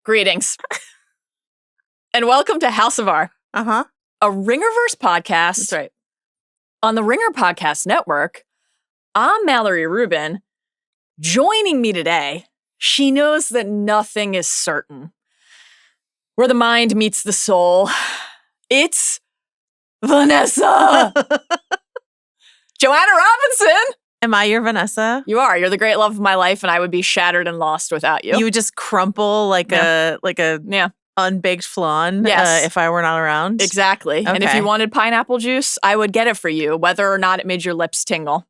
Greetings. And welcome to House of R, Uh-huh. a Ringerverse podcast. That's right. On the Ringer Podcast Network. I'm Mallory Rubin. Joining me today, she knows that nothing is certain. Where the mind meets the soul, it's Vanessa. Joanna Robinson. Am I your Vanessa? You are. You're the great love of my life, and I would be shattered and lost without you. You would just crumple like a Yeah. unbaked flan Yes. if I were not around. Exactly. And if Okay. you wanted pineapple juice, I would get it for you, whether or not it made your lips tingle.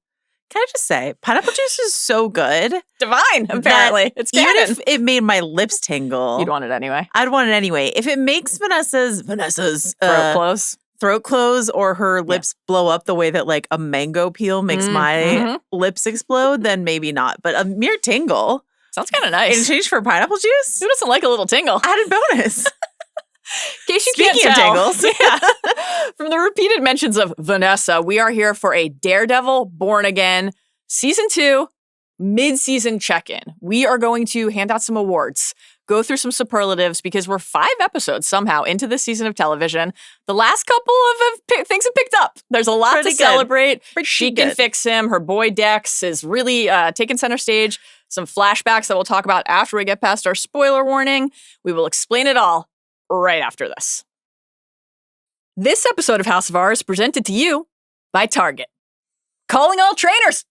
Can I just say, pineapple juice is so good. Divine, apparently. It's Even canon. if it made my lips tingle, You'd want it anyway. I'd want it anyway. If it makes Vanessa's Throat close. throat close or her lips blow up the way that like a mango peel makes my lips explode, then maybe not. But a mere tingle Sounds kind of in nice. exchange for pineapple juice, Who doesn't like a little tingle? added bonus. In case you Speaking can't of tell, tingles. yeah. From the repeated mentions of Vanessa, we are here for a Daredevil Born Again Season 2 mid-season check-in. We are going to hand out some awards, go through some superlatives, because we're 5 episodes somehow into this season of television. The last couple of things have picked up. There's a lot Pretty to good. celebrate. Pretty She can good. fix him. Her boy Dex is really taking center stage. Some flashbacks that we'll talk about after we get past our spoiler warning. We will explain it all right after this. This episode of House of R is presented to you by Target. Calling all trainers!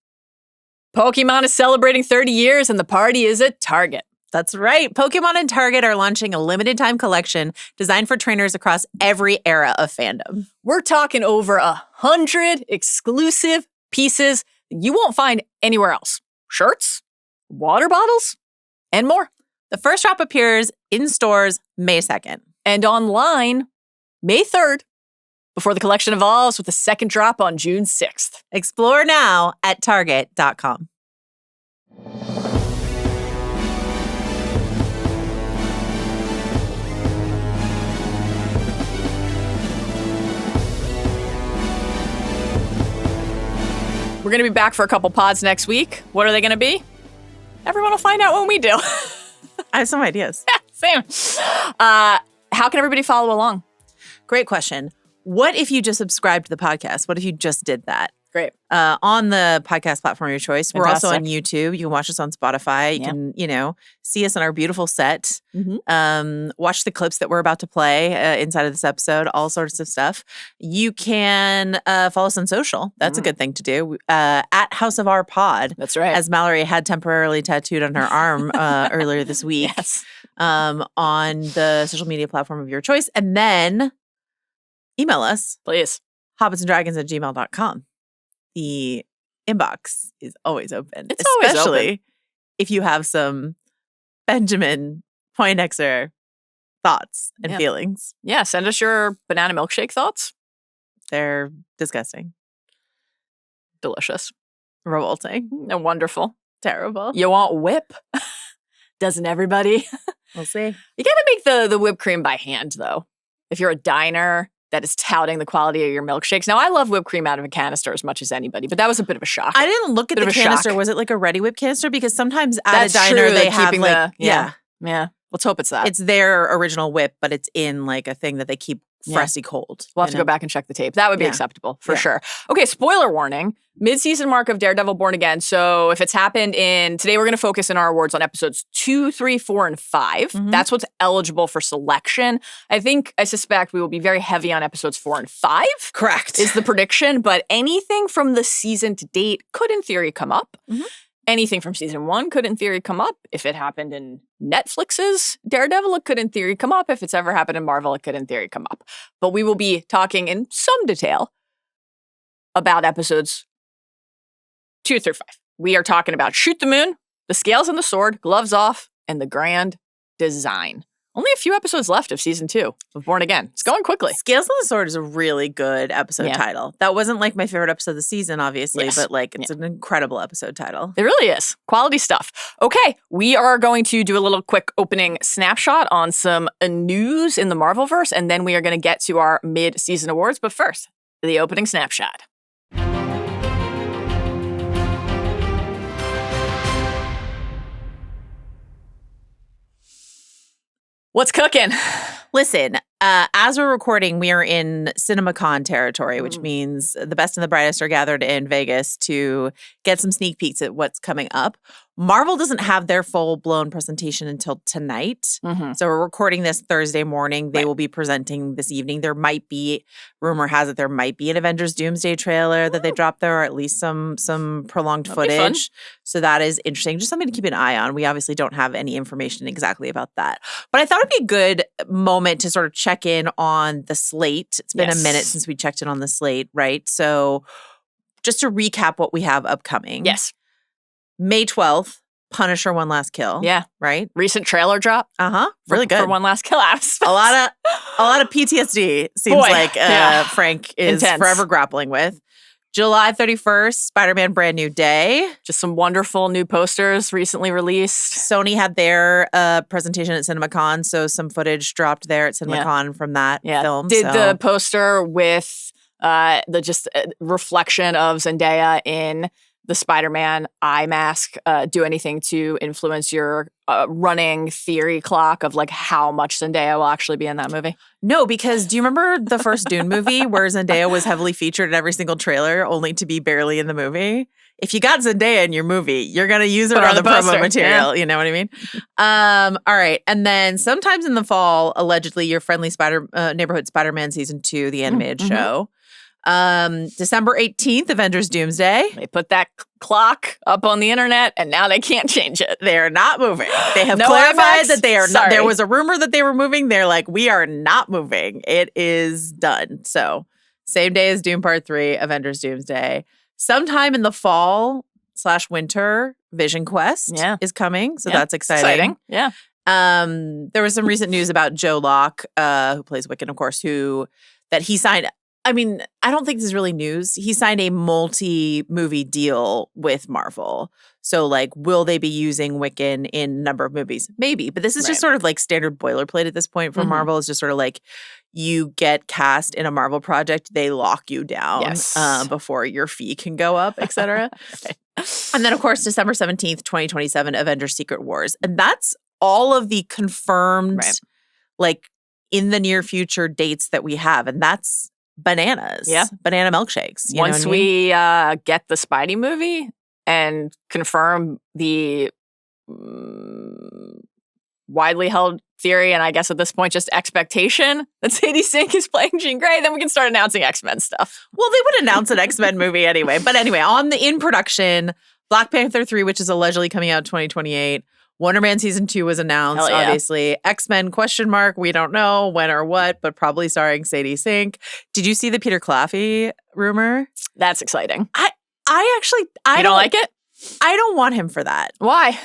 Pokemon is celebrating 30 years and the party is at Target. That's right. Pokemon and Target are launching a limited time collection designed for trainers across every era of fandom. We're talking over 100 exclusive pieces that you won't find anywhere else. Shirts, water bottles, and more. The first drop appears in stores May 2nd. And online May 3rd, before the collection evolves with the second drop on June 6th. Explore now at Target.com. We're going to be back for a couple pods next week. What are they going to be? Everyone will find out when we do. I have some ideas. Same. How can everybody follow along? Great question. What if you just subscribed to the podcast? What if you just did that? Great. On the podcast platform of your choice. We're also on Fantastic. YouTube. You can watch us on Spotify. You can, see us in our beautiful set. Watch the clips that we're about to play inside of this episode, all sorts of stuff. You can follow us on social. That's a good thing to do. At House of Our Pod. That's right. As Mallory had temporarily tattooed on her arm earlier this week. Yes. On the social media platform of your choice. And then email us, Please. hobbitsanddragons@gmail.com. The inbox is always open. It's always especially open. if you have some Benjamin Poindexter thoughts and feelings. Yeah, send us your banana milkshake thoughts. They're disgusting, Delicious. revolting, And wonderful. terrible. You want whip? Doesn't everybody? We'll see. You got to make the whipped cream by hand, though. If you're a diner that is touting the quality of your milkshakes. Now, I love whipped cream out of a canister as much as anybody, but that was a bit of a shock. I didn't look at Bit the of a canister. shock. Was it like a Ready Whip canister? Because sometimes at That's a diner true, they they're have keeping like Yeah. Let's hope it's that. it's their original whip, but it's in like a thing that they keep freshly cold. We'll have to go back and check the tape. That would be acceptable, for sure. Okay, spoiler warning. Mid-season mark of Daredevil Born Again. So if it's happened today we're going to focus in our awards on episodes 2, 3, 4, and 5. That's what's eligible for selection. I suspect we will be very heavy on episodes 4 and 5. Correct. Is the prediction, but anything from the season to date could in theory come up. Anything from season 1 could in theory come up. If it happened in Netflix's Daredevil, it could in theory come up. If it's ever happened in Marvel, it could in theory come up. But we will be talking in some detail about episodes 2 through 5. We are talking about Shoot the Moon, The Scales and the Sword, Gloves Off, and The Grand Design. Only a few episodes left of season 2 of Born Again. It's going quickly. Scales on the Sword is a really good episode title. That wasn't like my favorite episode of the season, obviously, but like it's an incredible episode title. It really is. Quality stuff. Okay, we are going to do a little quick opening snapshot on some news in the Marvelverse, and then we are going to get to our mid-season awards. But first, the opening snapshot. What's cooking? Listen, as we're recording, we are in CinemaCon territory, which means the best and the brightest are gathered in Vegas to get some sneak peeks at what's coming up. Marvel doesn't have their full-blown presentation until tonight. Mm-hmm. So we're recording this Thursday morning. They will be presenting this evening. There might be, rumor has it, there might be an Avengers Doomsday trailer that they dropped there, or at least some prolonged footage. So that is interesting. Just something to keep an eye on. We obviously don't have any information exactly about that. But I thought it'd be a good moment to sort of check in on the slate. It's been a minute since we checked in on the slate, right? So just to recap what we have upcoming. Yes. May 12th, Punisher One Last Kill. Yeah. Right? Recent trailer drop. Really good. For One Last Kill. A lot of PTSD seems like Frank is intense. Forever grappling with. July 31st, Spider-Man Brand New Day. Just some wonderful new posters recently released. Sony had their presentation at CinemaCon, so some footage dropped there at CinemaCon from that film. Did the poster with the reflection of Zendaya in the Spider-Man eye mask do anything to influence your running theory clock of like how much Zendaya will actually be in that movie? No, because do you remember the first Dune movie where Zendaya was heavily featured in every single trailer only to be barely in the movie? If you got Zendaya in your movie, you're going to use her on the promo material. You know what I mean? All right. And then sometimes in the fall, allegedly, your friendly neighborhood Spider-Man season 2, the animated show. December 18th, Avengers Doomsday. They put that clock up on the internet and now they can't change it. They're not moving. They have clarified that they are not. There was a rumor that they were moving. They're like, we are not moving. It is done. So same day as Doom Part 3, Avengers Doomsday. Sometime in the fall/winter, Vision Quest is coming. So that's exciting. Yeah. There was some recent news about Joe Locke, who plays Wiccan, of course, that he signed. I mean, I don't think this is really news. He signed a multi-movie deal with Marvel. So, like, will they be using Wiccan in a number of movies? Maybe. But this is just sort of like standard boilerplate at this point for Marvel. It's just sort of like you get cast in a Marvel project, they lock you down before your fee can go up, et cetera. And then, of course, December 17th, 2027, Avengers Secret Wars. And that's all of the confirmed, like, in the near future dates that we have. And that's bananas. Yeah. Banana milkshakes. Once we get the Spidey movie and confirm the widely held theory, and I guess at this point just expectation that Sadie Sink is playing Jean Grey, then we can start announcing X-Men stuff. Well, they would announce an X-Men movie anyway. But anyway, in production, Black Panther 3, which is allegedly coming out in 2028. Wonder Man Season 2 was announced, obviously. X-Men ? We don't know when or what, but probably starring Sadie Sink. Did you see the Peter Claffey rumor? That's exciting. I don't like it? I don't want him for that. Why?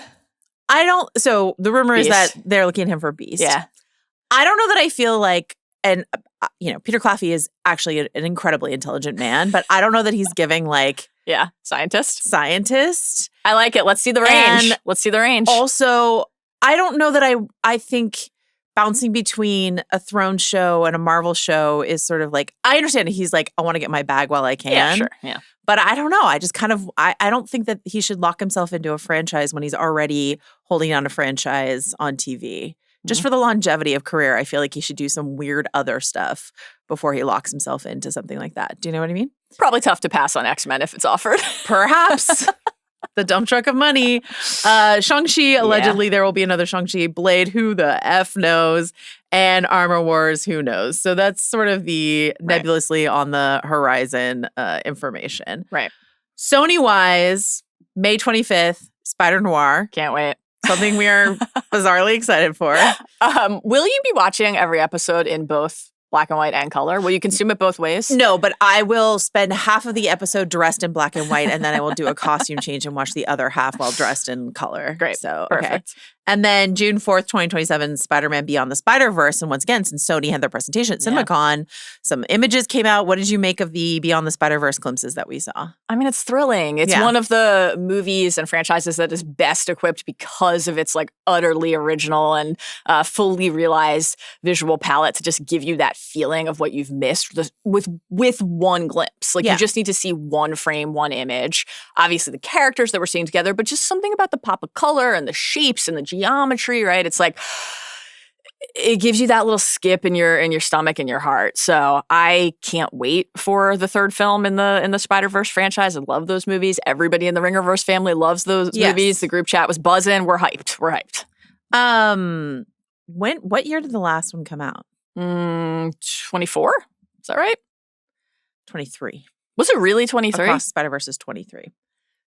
So the rumor is that they're looking at him for Beast. Yeah. I don't know that I feel like, and Peter Claffey is actually an incredibly intelligent man, but I don't know that he's giving like... Yeah, scientist. I like it. Let's see the range. Also, I don't know that I think bouncing between a Thrones show and a Marvel show is sort of like, I understand he's like, I want to get my bag while I can. Yeah, sure. Yeah. But I don't know. I just kind of, I don't think that he should lock himself into a franchise when he's already holding on a franchise on TV. Just for the longevity of career, I feel like he should do some weird other stuff before he locks himself into something like that. Do you know what I mean? Probably tough to pass on X-Men if it's offered. Perhaps. The dump truck of money. Shang-Chi, allegedly there will be another Shang-Chi. Blade, who the F knows? And Armor Wars, who knows? So that's sort of the nebulously on the horizon information. Right. Sony-wise, May 25th, Spider-Noir. Can't wait. Something we are bizarrely excited for. Will you be watching every episode in both black and white and color? Will you consume it both ways? No, but I will spend half of the episode dressed in black and white, and then I will do a costume change and watch the other half while dressed in color. Great. So, perfect. And then June 4th, 2027, Spider-Man Beyond the Spider-Verse. And once again, since Sony had their presentation at CinemaCon, some images came out. What did you make of the Beyond the Spider-Verse glimpses that we saw? I mean, it's thrilling. It's one of the movies and franchises that is best equipped because of its like utterly original and fully realized visual palette to just give you that feeling of what you've missed with one glimpse. Like you just need to see one frame, one image. Obviously the characters that we're seeing together, but just something about the pop of color and the shapes and the geometry, right? It's like it gives you that little skip in your stomach and your heart. So I can't wait for the third film in the Spider-Verse franchise. I love those movies. Everybody in the Ringerverse family loves those movies. The group chat was buzzing. We're hyped. What year did the last one come out? 24? Is that right? 23. Was it really 23? Across Spider-Verse is 23.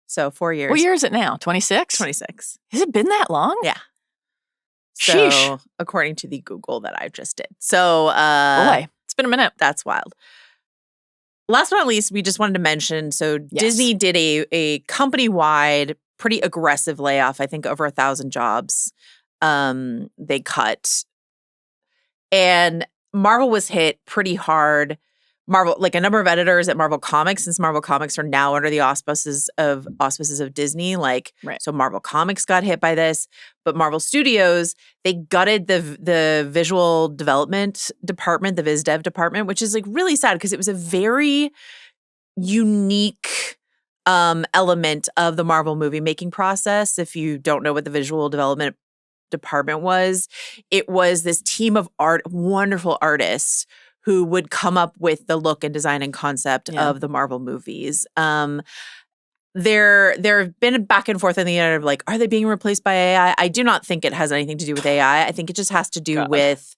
So 4 years. What year is it now? 26? 26. Has it been that long? Yeah. Sheesh. So, according to the Google that I just did. So, boy, it's been a minute. That's wild. Last but not least, we just wanted to mention, so Disney did a company-wide, pretty aggressive layoff, I think over 1,000 jobs they cut. And Marvel was hit pretty hard. Marvel, like a number of editors at Marvel Comics, since Marvel Comics are now under the auspices of Disney, so Marvel Comics got hit by this, but Marvel Studios, they gutted the visual development department, the Viz Dev department, which is like really sad because it was a very unique element of the Marvel movie making process. If you don't know what the visual development department was, it was this team of wonderful artists who would come up with the look and design and concept of the Marvel movies. There have been back and forth in the internet of like, are they being replaced by AI? I do not think it has anything to do with AI. I think it just has to do with,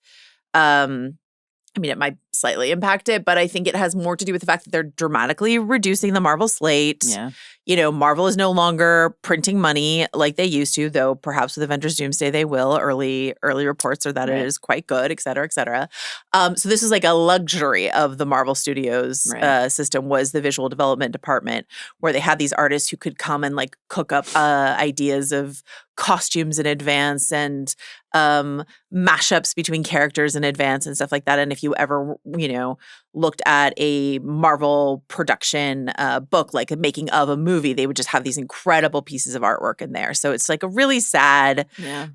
it might slightly impact it, but I think it has more to do with the fact that they're dramatically reducing the Marvel slate. Yeah. Marvel is no longer printing money like they used to, though perhaps with Avengers Doomsday they will. Early reports are that it is quite good, et cetera, et cetera. So this is like a luxury of the Marvel Studios system was the visual development department, where they had these artists who could come and like cook up ideas of costumes in advance and mashups between characters in advance and stuff like that. And if you ever, looked at a Marvel production book, like a making of a movie, they would just have these incredible pieces of artwork in there. So it's like a really sad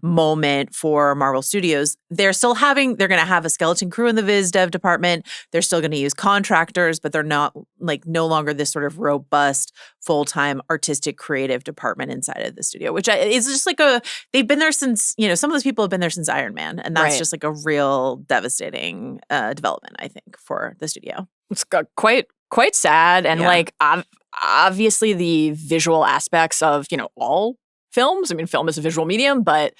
moment for Marvel Studios. They're going to have a skeleton crew in the Viz Dev department. They're still going to use contractors, but they're not no longer this sort of robust, full-time artistic creative department inside of the studio, which is just like they've been there since, some of those people have been there since Iron Man. And that's just like a real devastating development, I think, for the studio. It's quite sad. And obviously the visual aspects of, all films. I mean, film is a visual medium, but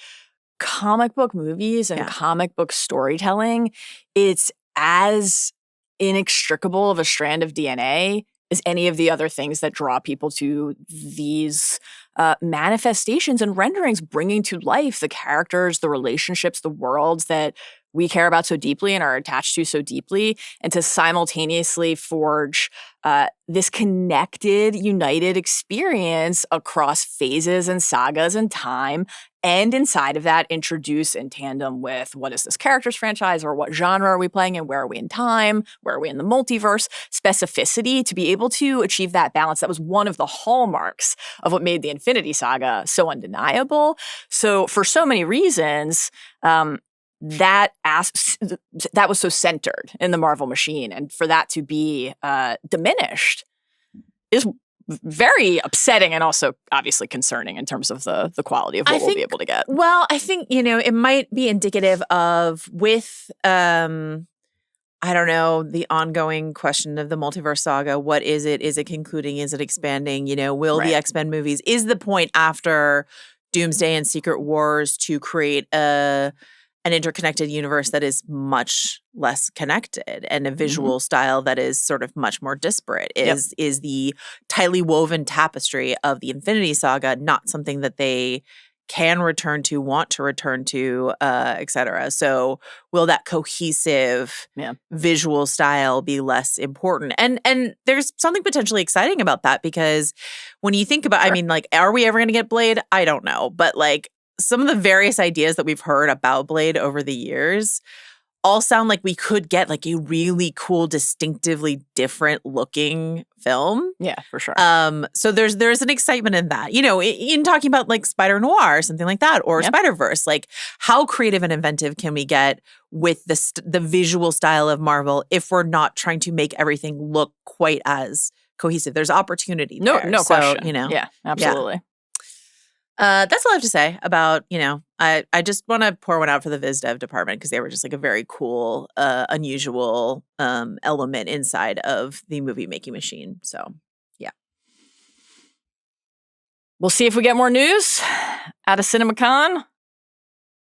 comic book movies and comic book storytelling, it's as inextricable of a strand of DNA as any of the other things that draw people to these manifestations and renderings, bringing to life the characters, the relationships, the worlds that we care about so deeply and are attached to so deeply, and to simultaneously forge this connected, united experience across phases and sagas and time, and inside of that introduce in tandem with what is this character's franchise, or what genre are we playing in, where are we in time, where are we in the multiverse, specificity, to be able to achieve that balance. That was one of the hallmarks of what made the Infinity Saga so undeniable. So for so many reasons, that was so centered in the Marvel machine, and for that to be diminished is very upsetting and also obviously concerning in terms of the quality of what we'll be able to get. Well, I think, it might be indicative of with, the ongoing question of the multiverse saga. What is it? Is it concluding? Is it expanding? Will the X-Men movies, is the point after Doomsday and Secret Wars to create an interconnected universe that is much less connected, and a visual style that is sort of much more disparate? Is the tightly woven tapestry of the Infinity Saga not something that they can return to, want to return to, et cetera? So will that cohesive visual style be less important? And there's something potentially exciting about that, because when you think about, are we ever going to get Blade? I don't know. But some of the various ideas that we've heard about Blade over the years all sound like we could get a really cool, distinctively different looking film. Yeah, for sure. So there's an excitement in that. In talking about Spider Noir or something like that, or Spider-Verse, how creative and inventive can we get with the visual style of Marvel if we're not trying to make everything look quite as cohesive? There's opportunity there. No question. Yeah, absolutely. That's all I have to say about, I just want to pour one out for the Viz Dev department because they were just like a very cool, unusual element inside of the movie making machine. So, yeah. We'll see if we get more news out of CinemaCon.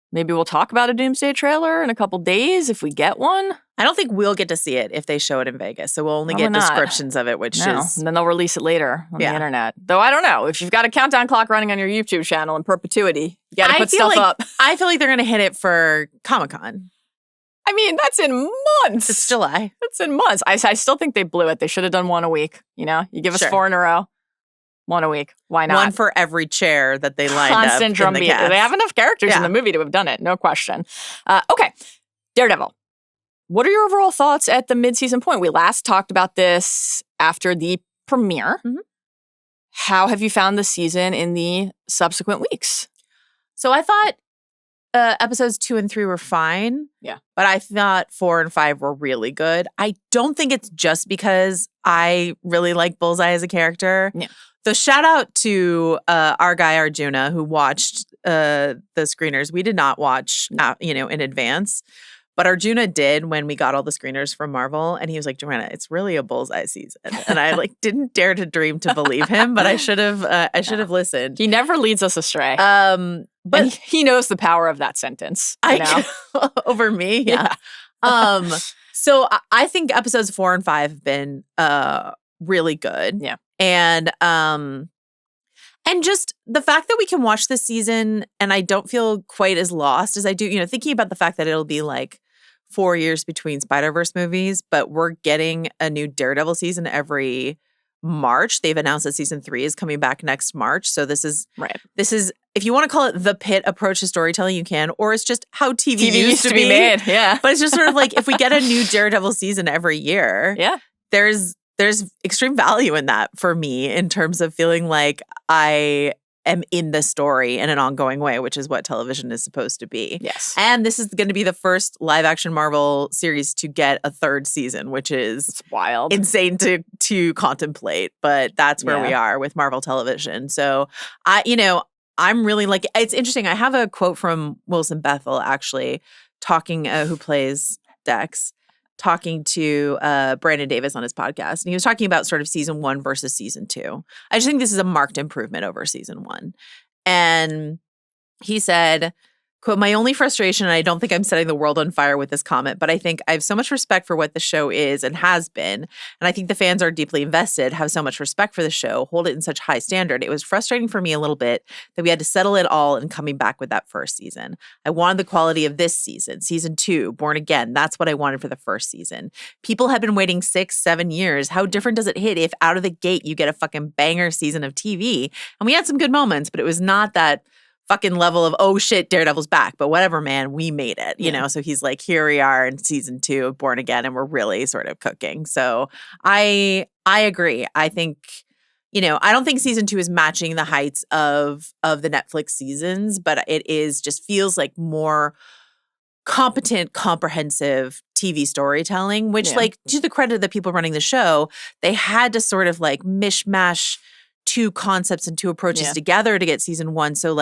Maybe we'll talk about a Doomsday trailer in a couple days if we get one. I don't think we'll get to see it if they show it in Vegas. So we'll only get descriptions of it, which is... And then they'll release it later on the internet. Though I don't know. If you've got a countdown clock running on your YouTube channel in perpetuity, you got to put stuff up. I feel like they're going to hit it for Comic-Con. I mean, that's in months. It's July. That's in months. I still think they blew it. They should have done one a week. You give us 4 in a row. One a week. Why not? One for every chair that they lined up. Constant drumbeat. They have enough characters in the movie to have done it. No question. Okay. Daredevil. What are your overall thoughts at the mid-season point? We last talked about this after the premiere. Mm-hmm. How have you found the season in the subsequent weeks? So I thought episodes 2 and 3 were fine. Yeah. But I thought 4 and 5 were really good. I don't think it's just because I really like Bullseye as a character. Yeah. So shout out to our guy Arjuna who watched the screeners. We did not watch, in advance, but Arjuna did when we got all the screeners from Marvel, and he was like, "Joanna, it's really a Bullseye season," and I didn't dare to dream to believe him, but I should have. I should have listened. He never leads us astray. But he knows the power of that sentence. Over me, yeah. So I think episodes 4 and 5 have been really good. Yeah. And just the fact that we can watch this season and I don't feel quite as lost as I do, thinking about the fact that it'll be 4 years between Spider-Verse movies, but we're getting a new Daredevil season every March. They've announced that season 3 is coming back next March. So this is, if you want to call it the Pit approach to storytelling, you can, or it's just how TV used to be made. Yeah. But it's just sort of if we get a new Daredevil season every year, there's extreme value in that for me in terms of feeling like I am in the story in an ongoing way, which is what television is supposed to be. Yes. And this is going to be the first live action Marvel series to get a 3rd season, which is it's wild, insane to contemplate. But that's where we are with Marvel television. So I'm really it's interesting. I have a quote from Wilson Bethel actually talking, who plays Dex, talking to Brandon Davis on his podcast. And he was talking about sort of season 1 versus season 2. I just think this is a marked improvement over season 1. And he said, quote, "My only frustration, and I don't think I'm setting the world on fire with this comment, but I think I have so much respect for what the show is and has been. And I think the fans are deeply invested, have so much respect for the show, hold it in such high standard. It was frustrating for me a little bit that we had to settle it all and coming back with that first season. I wanted the quality of this season, season 2, Born Again. That's what I wanted for the first season. People have been waiting 6-7 years. How different does it hit if out of the gate you get a fucking banger season of TV? And we had some good moments, but it was not that fucking level of, oh shit, Daredevil's back. But whatever, man, we made it, you know? So he's like, here we are in season 2 of Born Again, and we're really sort of cooking. So I agree. I think, I don't think season 2 is matching the heights of the Netflix seasons, but it is just feels like more competent, comprehensive TV storytelling, which to the credit of the people running the show, they had to sort of mishmash 2 concepts and 2 approaches together to get season 1. So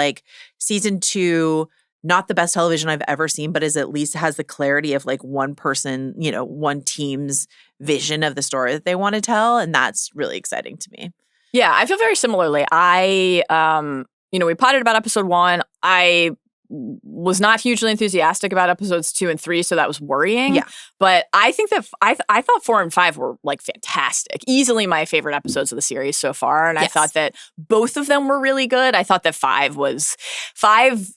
season 2, not the best television I've ever seen, but is at least has the clarity of one person, one team's vision of the story that they want to tell. And that's really exciting to me. Yeah, I feel very similarly. we potted about episode 1. I was not hugely enthusiastic about episodes 2 and 3, so that was worrying. Yeah. But I think that I thought 4 and 5 were fantastic. Easily my favorite episodes of the series so far. And I thought that both of them were really good. I thought that 5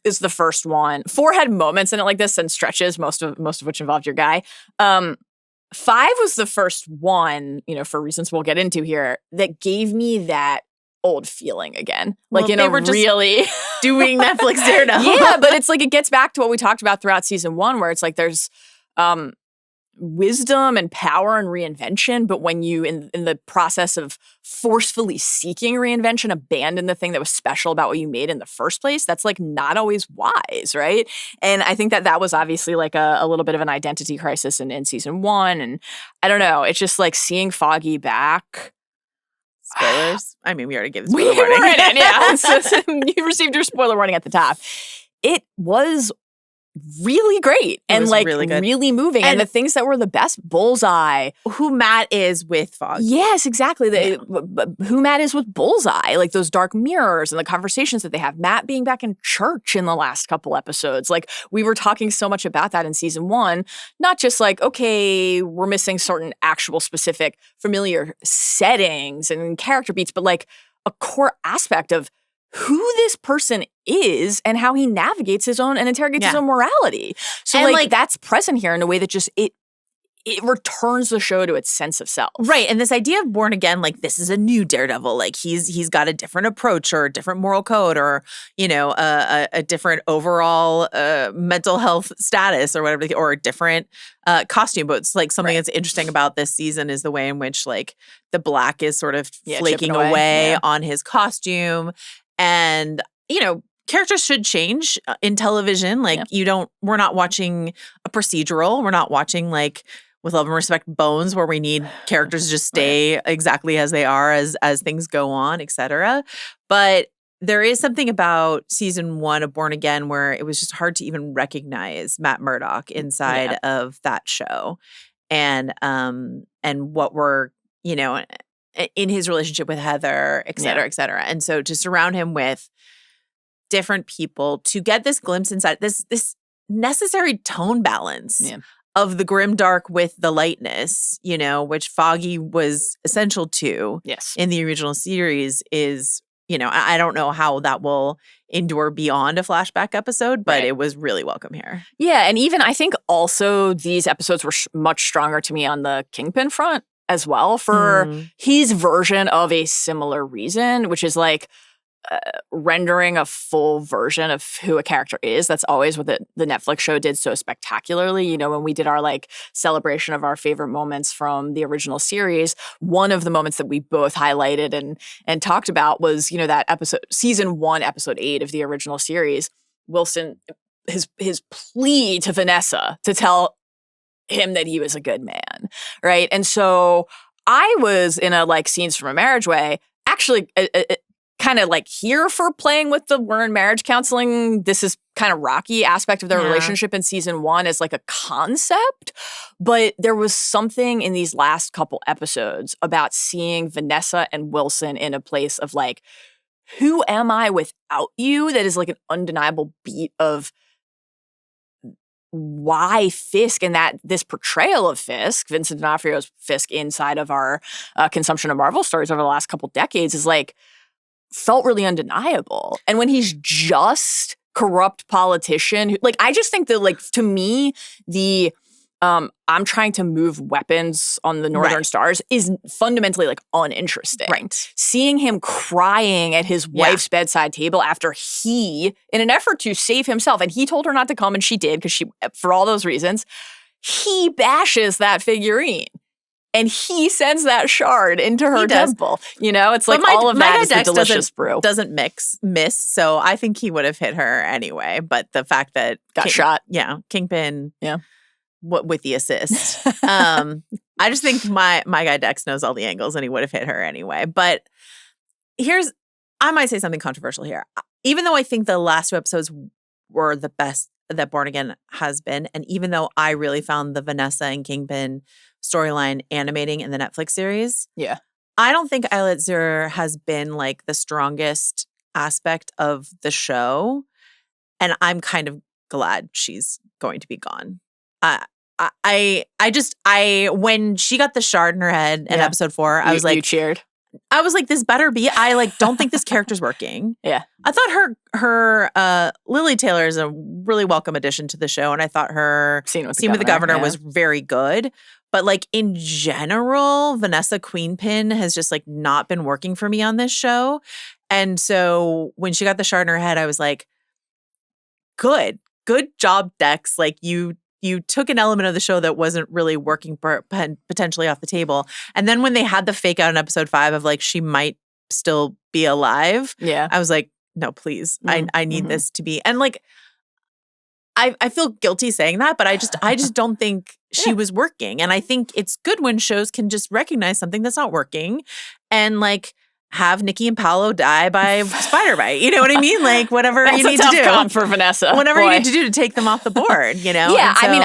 is the first one. 4 had moments in it like this and stretches, most of which involved your guy. 5 was the first one, for reasons we'll get into here, that gave me that old feeling again. They were just really doing Netflix Daredevil. Yeah, but it's it gets back to what we talked about throughout season 1, where it's there's wisdom and power and reinvention, but when you in the process of forcefully seeking reinvention, abandon the thing that was special about what you made in the first place, that's not always wise, right? And I think that was obviously a little bit of an identity crisis in season 1. And I don't know, it's just seeing Foggy back. Spoilers? I mean, we already gave the We spoiler warning. were in it, yeah. So you received your spoiler warning at the top. It was really great and was like really good. really moving. And the things that were the best, Bullseye. Who Matt is with Foggy. Yes, exactly. Who Matt is with Bullseye, like those dark mirrors and the conversations that they have. Matt being back in church in the last couple episodes. Like we were talking so much about that in season 1, not just like, okay, we're missing certain actual specific familiar settings and character beats, but like a core aspect of who this person is and how he navigates his own and interrogates his own morality. So like that's present here in a way that just it returns the show to its sense of self. Right. And this idea of Born Again, like this is a new Daredevil. Like he's got a different approach or a different moral code or, you know, a different overall mental health status or whatever, or a different costume. But it's like something that's interesting about this season is the way in which like the black is sort of flaking away on his costume. And, you know, characters should change in television. Like we're not watching a procedural. We're not watching like With Love and Respect Bones where we need characters to just stay exactly as they are as things go on, et cetera. But there is something about season 1 of Born Again where it was just hard to even recognize Matt Murdock inside of that show. And what we're, you know, in his relationship with Heather, et cetera, et cetera. And so to surround him with different people to get this glimpse inside this necessary tone balance of the grimdark with the lightness, you know, which Foggy was essential to in the original series is, you know, I don't know how that will endure beyond a flashback episode, but it was really welcome here. Yeah. And even I think also these episodes were much stronger to me on the Kingpin front as well for his version of a similar reason, which is like rendering a full version of who a character is. That's always what the Netflix show did so spectacularly. You know, when we did our like celebration of our favorite moments from the original series, one of the moments that we both highlighted and talked about was, you know, that episode, season 1, episode 8 of the original series, Wilson, his plea to Vanessa to tell him that he was a good man, right? And so I was in a like scenes from a marriage way, actually kind of like here for playing with the we're in marriage counseling. This is kind of rocky aspect of their relationship in season 1 as like a concept. But there was something in these last couple episodes about seeing Vanessa and Wilson in a place of like, who am I without you? That is like an undeniable beat of why Fisk and that this portrayal of Fisk, Vincent D'Onofrio's Fisk inside of our consumption of Marvel stories over the last couple decades is like felt really undeniable. And when he's just corrupt politician, like I just think that like to me the I'm trying to move weapons on the Northern Stars is fundamentally like uninteresting. Right. Seeing him crying at his wife's bedside table after he, in an effort to save himself, and he told her not to come and she did because she, for all those reasons, he bashes that figurine. And he sends that shard into her temple. You know, it's like all of that is the delicious brew. Doesn't miss. So I think he would have hit her anyway. But the fact that got shot. Yeah. Kingpin. Yeah. With the assist. I just think my guy Dex knows all the angles and he would have hit her anyway. But I might say something controversial here. Even though I think the last 2 episodes were the best that Born Again has been, and even though I really found the Vanessa and Kingpin storyline animating in the Netflix series, I don't think Eilert Zur has been like the strongest aspect of the show. And I'm kind of glad she's going to be gone. When she got the shard in her head in episode 4, I was like, you cheered. I was like, this better be. I like don't think this character's working. Yeah. I thought her Lily Taylor is a really welcome addition to the show, and I thought her Scene with the Governor was very good. But like in general, Vanessa Queenpin has just like not been working for me on this show. And so when she got the shard in her head, I was like, good job, Dex. Like you took an element of the show that wasn't really working potentially off the table. And then when they had the fake out in episode 5 of like, she might still be alive. Yeah. I was like, no, please. I need this to be. And like, I feel guilty saying that, but I just don't think she was working. And I think it's good when shows can just recognize something that's not working and like have Nikki and Paolo die by spider bite. You know what I mean? Like whatever you need to do. Comp for Vanessa. Whatever you need to do to take them off the board, you know? Yeah, so, I mean,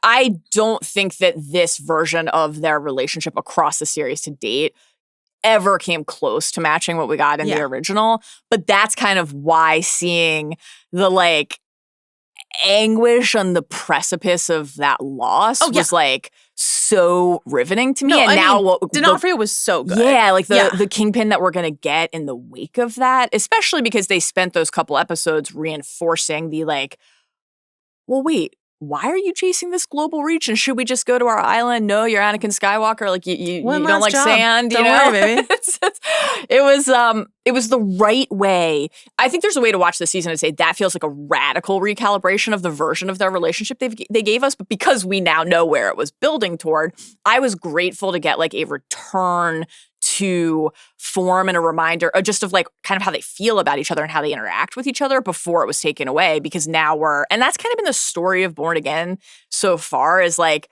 I don't think that this version of their relationship across the series to date ever came close to matching what we got in the original. But that's kind of why seeing the like anguish on the precipice of that loss was like so riveting to me. No, and I now mean, D'Onofrio was so good. Yeah, like the kingpin that we're going to get in the wake of that, especially because they spent those couple episodes reinforcing the like, well, wait, why are you chasing this global reach? And should we just go to our island? No, you're Anakin Skywalker. Like you don't like sand. Don't worry, baby. It was the right way. I think there's a way to watch this season and say that feels like a radical recalibration of the version of their relationship they gave us. But because we now know where it was building toward, I was grateful to get like a return to form and a reminder just of like kind of how they feel about each other and how they interact with each other before it was taken away, because now and that's kind of been the story of Born Again so far, is like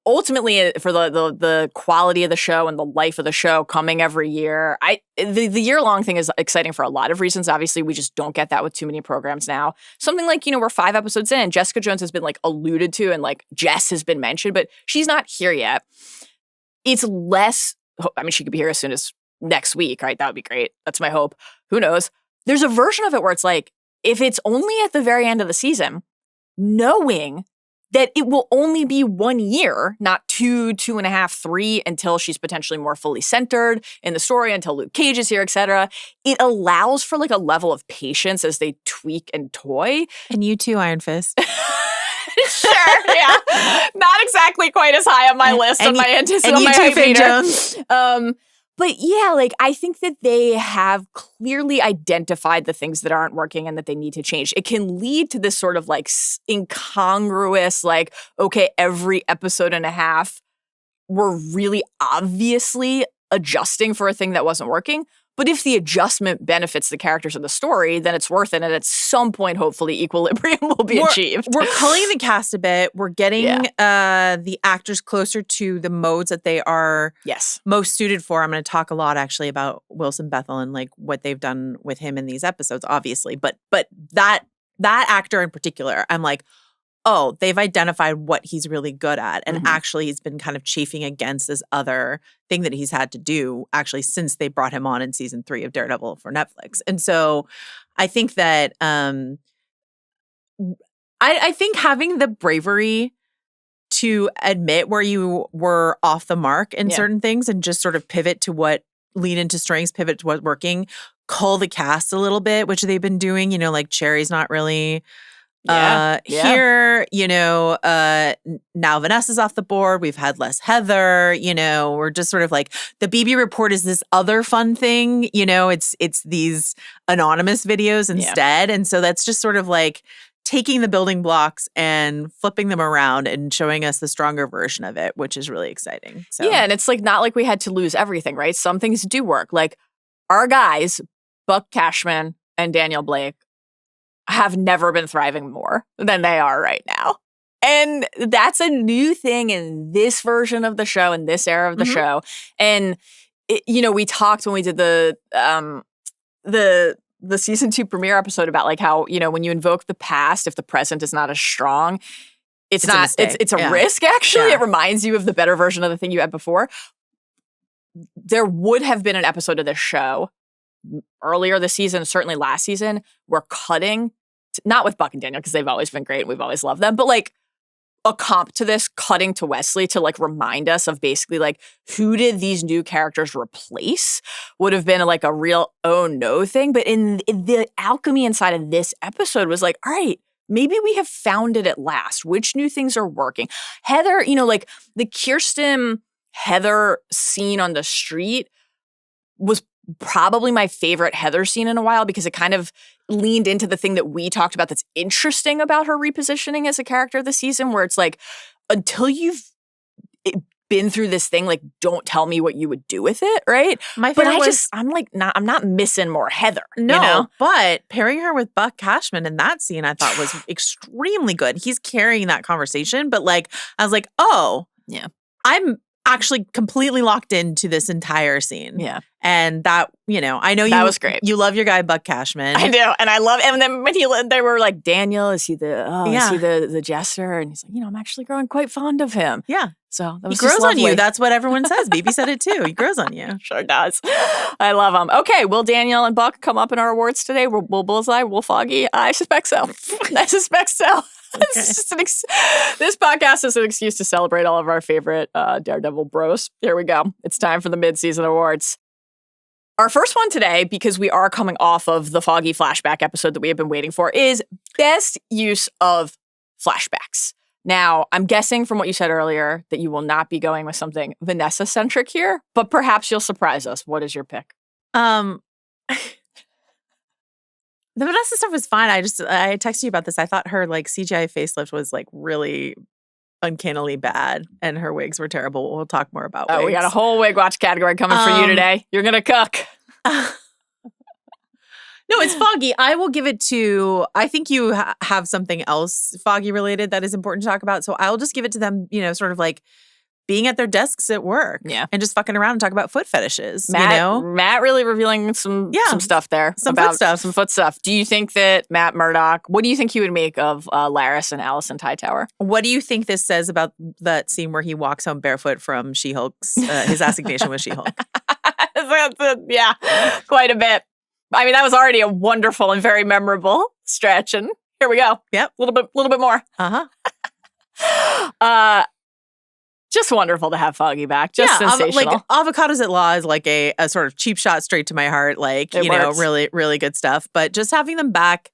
ultimately for the quality of the show and the life of the show coming every year. The year-long thing is exciting for a lot of reasons. Obviously, we just don't get that with too many programs now. Something like, we're 5 episodes in, Jessica Jones has been like alluded to and like Jess has been mentioned, but she's not here yet. It's less, I mean, she could be here as soon as next week, right? That would be great. That's my hope. Who knows? There's a version of it where it's like, if it's only at the very end of the season, knowing that it will only be 1 year, not 2, 2.5, 3, until she's potentially more fully centered in the story, until Luke Cage is here, etc. It allows for like a level of patience as they tweak and toy. And you too, Iron Fist. Sure, yeah. Not exactly quite as high on my list on my anticipation. And you too, Finn Jones. But yeah, like I think that they have clearly identified the things that aren't working and that they need to change. It can lead to this sort of like incongruous, like, okay, every episode and a half, we're really obviously adjusting for a thing that wasn't working. But if the adjustment benefits the characters of the story, then it's worth it. And at some point, hopefully, equilibrium will be achieved. We're culling the cast a bit. We're getting the actors closer to the modes that they are most suited for. I'm going to talk a lot, actually, about Wilson Bethel and like what they've done with him in these episodes, obviously. But that actor in particular, I'm like, oh, they've identified what he's really good at. And actually he's been kind of chafing against this other thing that he's had to do actually since they brought him on in season 3 of Daredevil for Netflix. And so I think that I think having the bravery to admit where you were off the mark in certain things and just sort of pivot to what, lean into strengths, pivot to what's working, cull the cast a little bit, which they've been doing, like Cherry's not really... Here, now Vanessa's off the board. We've had less Heather, we're just sort of like the BB report is this other fun thing, it's these anonymous videos instead. And so that's just sort of like taking the building blocks and flipping them around and showing us the stronger version of it, which is really exciting. So. Yeah. And it's like not like we had to lose everything, right? Some things do work. Like our guys, Buck Cashman and Daniel Blake, have never been thriving more than they are right now. And that's a new thing in this version of the show, in this era of the show. And, we talked when we did the season 2 premiere episode about like how, when you invoke the past, if the present is not as strong, it's a risk, actually. It reminds you of the better version of the thing you had before. There would have been an episode of this show earlier this season, certainly last season, we're cutting, not with Buck and Daniel, because they've always been great and we've always loved them, but like a comp to this, cutting to Wesley to like remind us of basically like who did these new characters replace would have been like a real oh no thing. But in the alchemy inside of this episode was like, all right, maybe we have found it at last. Which new things are working? Heather, like the Kirsten Heather scene on the street was probably my favorite Heather scene in a while, because it kind of leaned into the thing that we talked about that's interesting about her repositioning as a character this season, where it's like, until you've been through this thing, like, don't tell me what you would do with it, right? I'm not missing more Heather. No, but pairing her with Buck Cashman in that scene, I thought was extremely good. He's carrying that conversation, but like, I was like, oh, yeah, actually completely locked into this entire scene. Yeah. And that, I know that was great. You love your guy, Buck Cashman. I do. And I love, and then when they were like, Daniel, is he the jester? And he's like, I'm actually growing quite fond of him. Yeah. So that was he grows on lovely. you. That's what everyone says. BB said it too. He grows on you. Sure does. I love him. Okay. Will Daniel and Buck come up in our awards today? Will Bullseye? Will Foggy? I suspect so. I suspect so. Okay. This podcast is an excuse to celebrate all of our favorite Daredevil bros. Here we go. It's time for the Midseason Awards. Our first one today, because we are coming off of the Foggy flashback episode that we have been waiting for, is best use of flashbacks. Now, I'm guessing from what you said earlier that you will not be going with something Vanessa-centric here, but perhaps you'll surprise us. What is your pick? The Vanessa stuff was fine. I texted you about this. I thought her CGI facelift was really uncannily bad, and her wigs were terrible. We'll talk more about wigs. Oh, we got a whole wig watch category coming for you today. You're gonna cook. No, it's Foggy. I will give it to. I think you have something else Foggy related that is important to talk about. So I'll just give it to them. Sort of being at their desks at work, and just fucking around and talk about foot fetishes. Matt really revealing some stuff there, some foot stuff. Do you think that Matt Murdock? What do you think he would make of Laris and Allison Hightower? What do you think this says about that scene where he walks home barefoot from She-Hulk's his assignation with She-Hulk? Yeah, quite a bit. I mean, that was already a wonderful and very memorable stretch, and here we go. Yep, a little bit more. Just wonderful to have Foggy back. Just sensational. Avocados at Law is a sort of cheap shot straight to my heart. Really, really good stuff. But just having them back,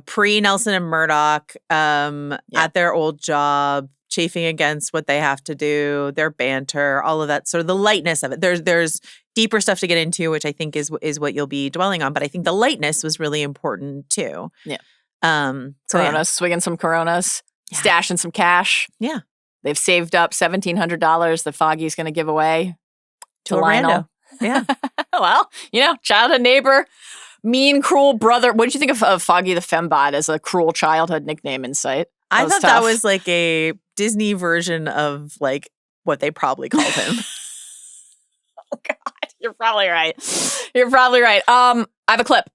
pre Nelson and Murdoch, at their old job, chafing against what they have to do, their banter, all of that, sort of the lightness of it. There's deeper stuff to get into, which I think is what you'll be dwelling on. But I think the lightness was really important too. Yeah. Coronas, swigging some Coronas, stashing some cash. Yeah. They've saved up $1,700 that Foggy's going to give away to Lionel. Yeah. Well, childhood neighbor, mean, cruel brother. What did you think of Foggy the Fembot as a cruel childhood nickname in sight? I thought that was a Disney version of what they probably called him. Oh, God. You're probably right. I have a clip.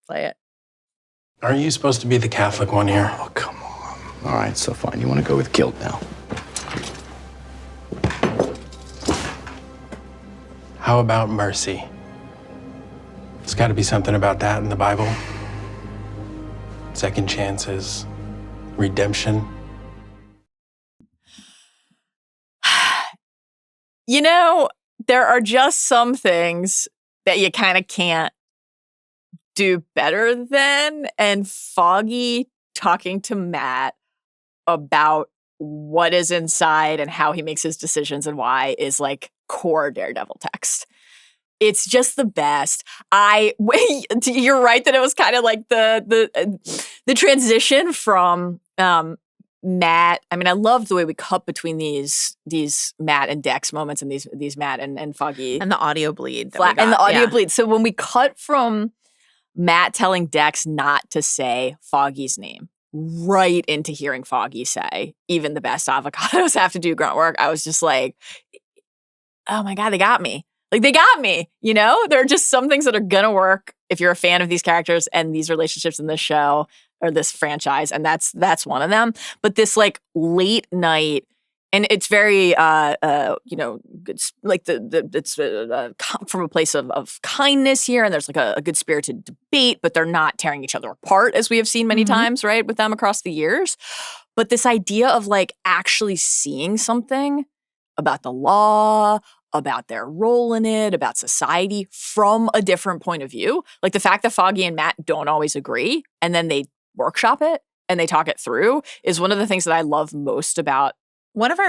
Play it. Aren't you supposed to be the Catholic one here? Oh, come on. All right, so fine. You want to go with guilt now? How about mercy? There's got to be something about that in the Bible. Second chances, redemption. There are just some things that you kind of can't do better than. And Foggy talking to Matt about what is inside and how he makes his decisions and why is core Daredevil text. It's just the best. You're right that it was kind of the transition from Matt. I mean, I love the way we cut between these Matt and Dex moments and these Matt and Foggy and the audio bleed and the audio bleed. So when we cut from Matt telling Dex not to say Foggy's name right into hearing Foggy say, even the best avocados have to do grunt work, I was just like, oh my God, they got me. They got me, There are just some things that are going to work if you're a fan of these characters and these relationships in this show or this franchise, and that's one of them. But this late night, and it's very it's it's from a place of kindness here, and there's a good spirited debate, but they're not tearing each other apart as we have seen many times, right, with them across the years. But this idea of actually seeing something about the law, about their role in it, about society from a different point of view. The fact that Foggy and Matt don't always agree and then they workshop it and they talk it through is one of the things that I love most about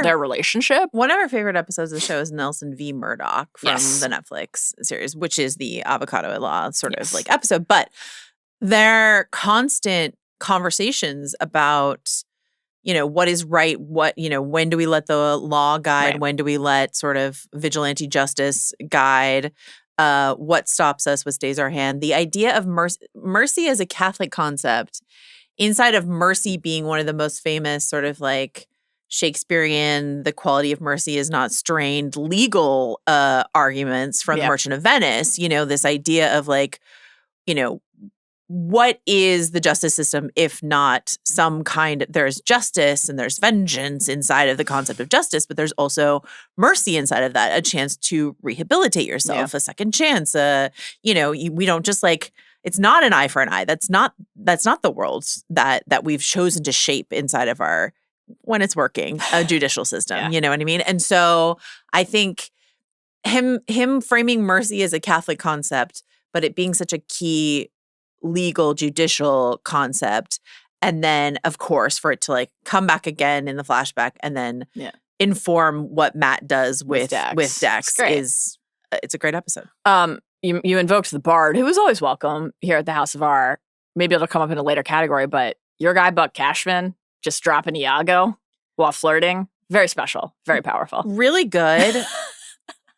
their relationship. One of our favorite episodes of the show is Nelson v. Murdoch from the Netflix series, which is the Avocado Law sort of episode. But their constant conversations about what is right, when do we let the law guide, when do we let sort of vigilante justice guide, what stops us, what stays our hand. The idea of mercy as a Catholic concept, inside of mercy being one of the most famous sort of Shakespearean, the quality of mercy is not strained legal arguments from the Merchant of Venice. This idea of like, what is the justice system if not some kind there's justice and there's vengeance inside of the concept of justice, but there's also mercy inside of that, a chance to rehabilitate yourself, a second chance. We don't just like, it's not an eye for an eye. That's not the world that we've chosen to shape inside of our, when it's working, a judicial system. You know what I mean? And so I think him framing mercy as a Catholic concept, but it being such a key legal judicial concept, and then of course for it to like come back again in the flashback and then inform what Matt does with Dex it's a great episode. You invoked the Bard, who was always welcome here at the House of R. Maybe it'll come up in a later category, but your guy Buck Cashman just dropping Iago while flirting, very special, very powerful, really good.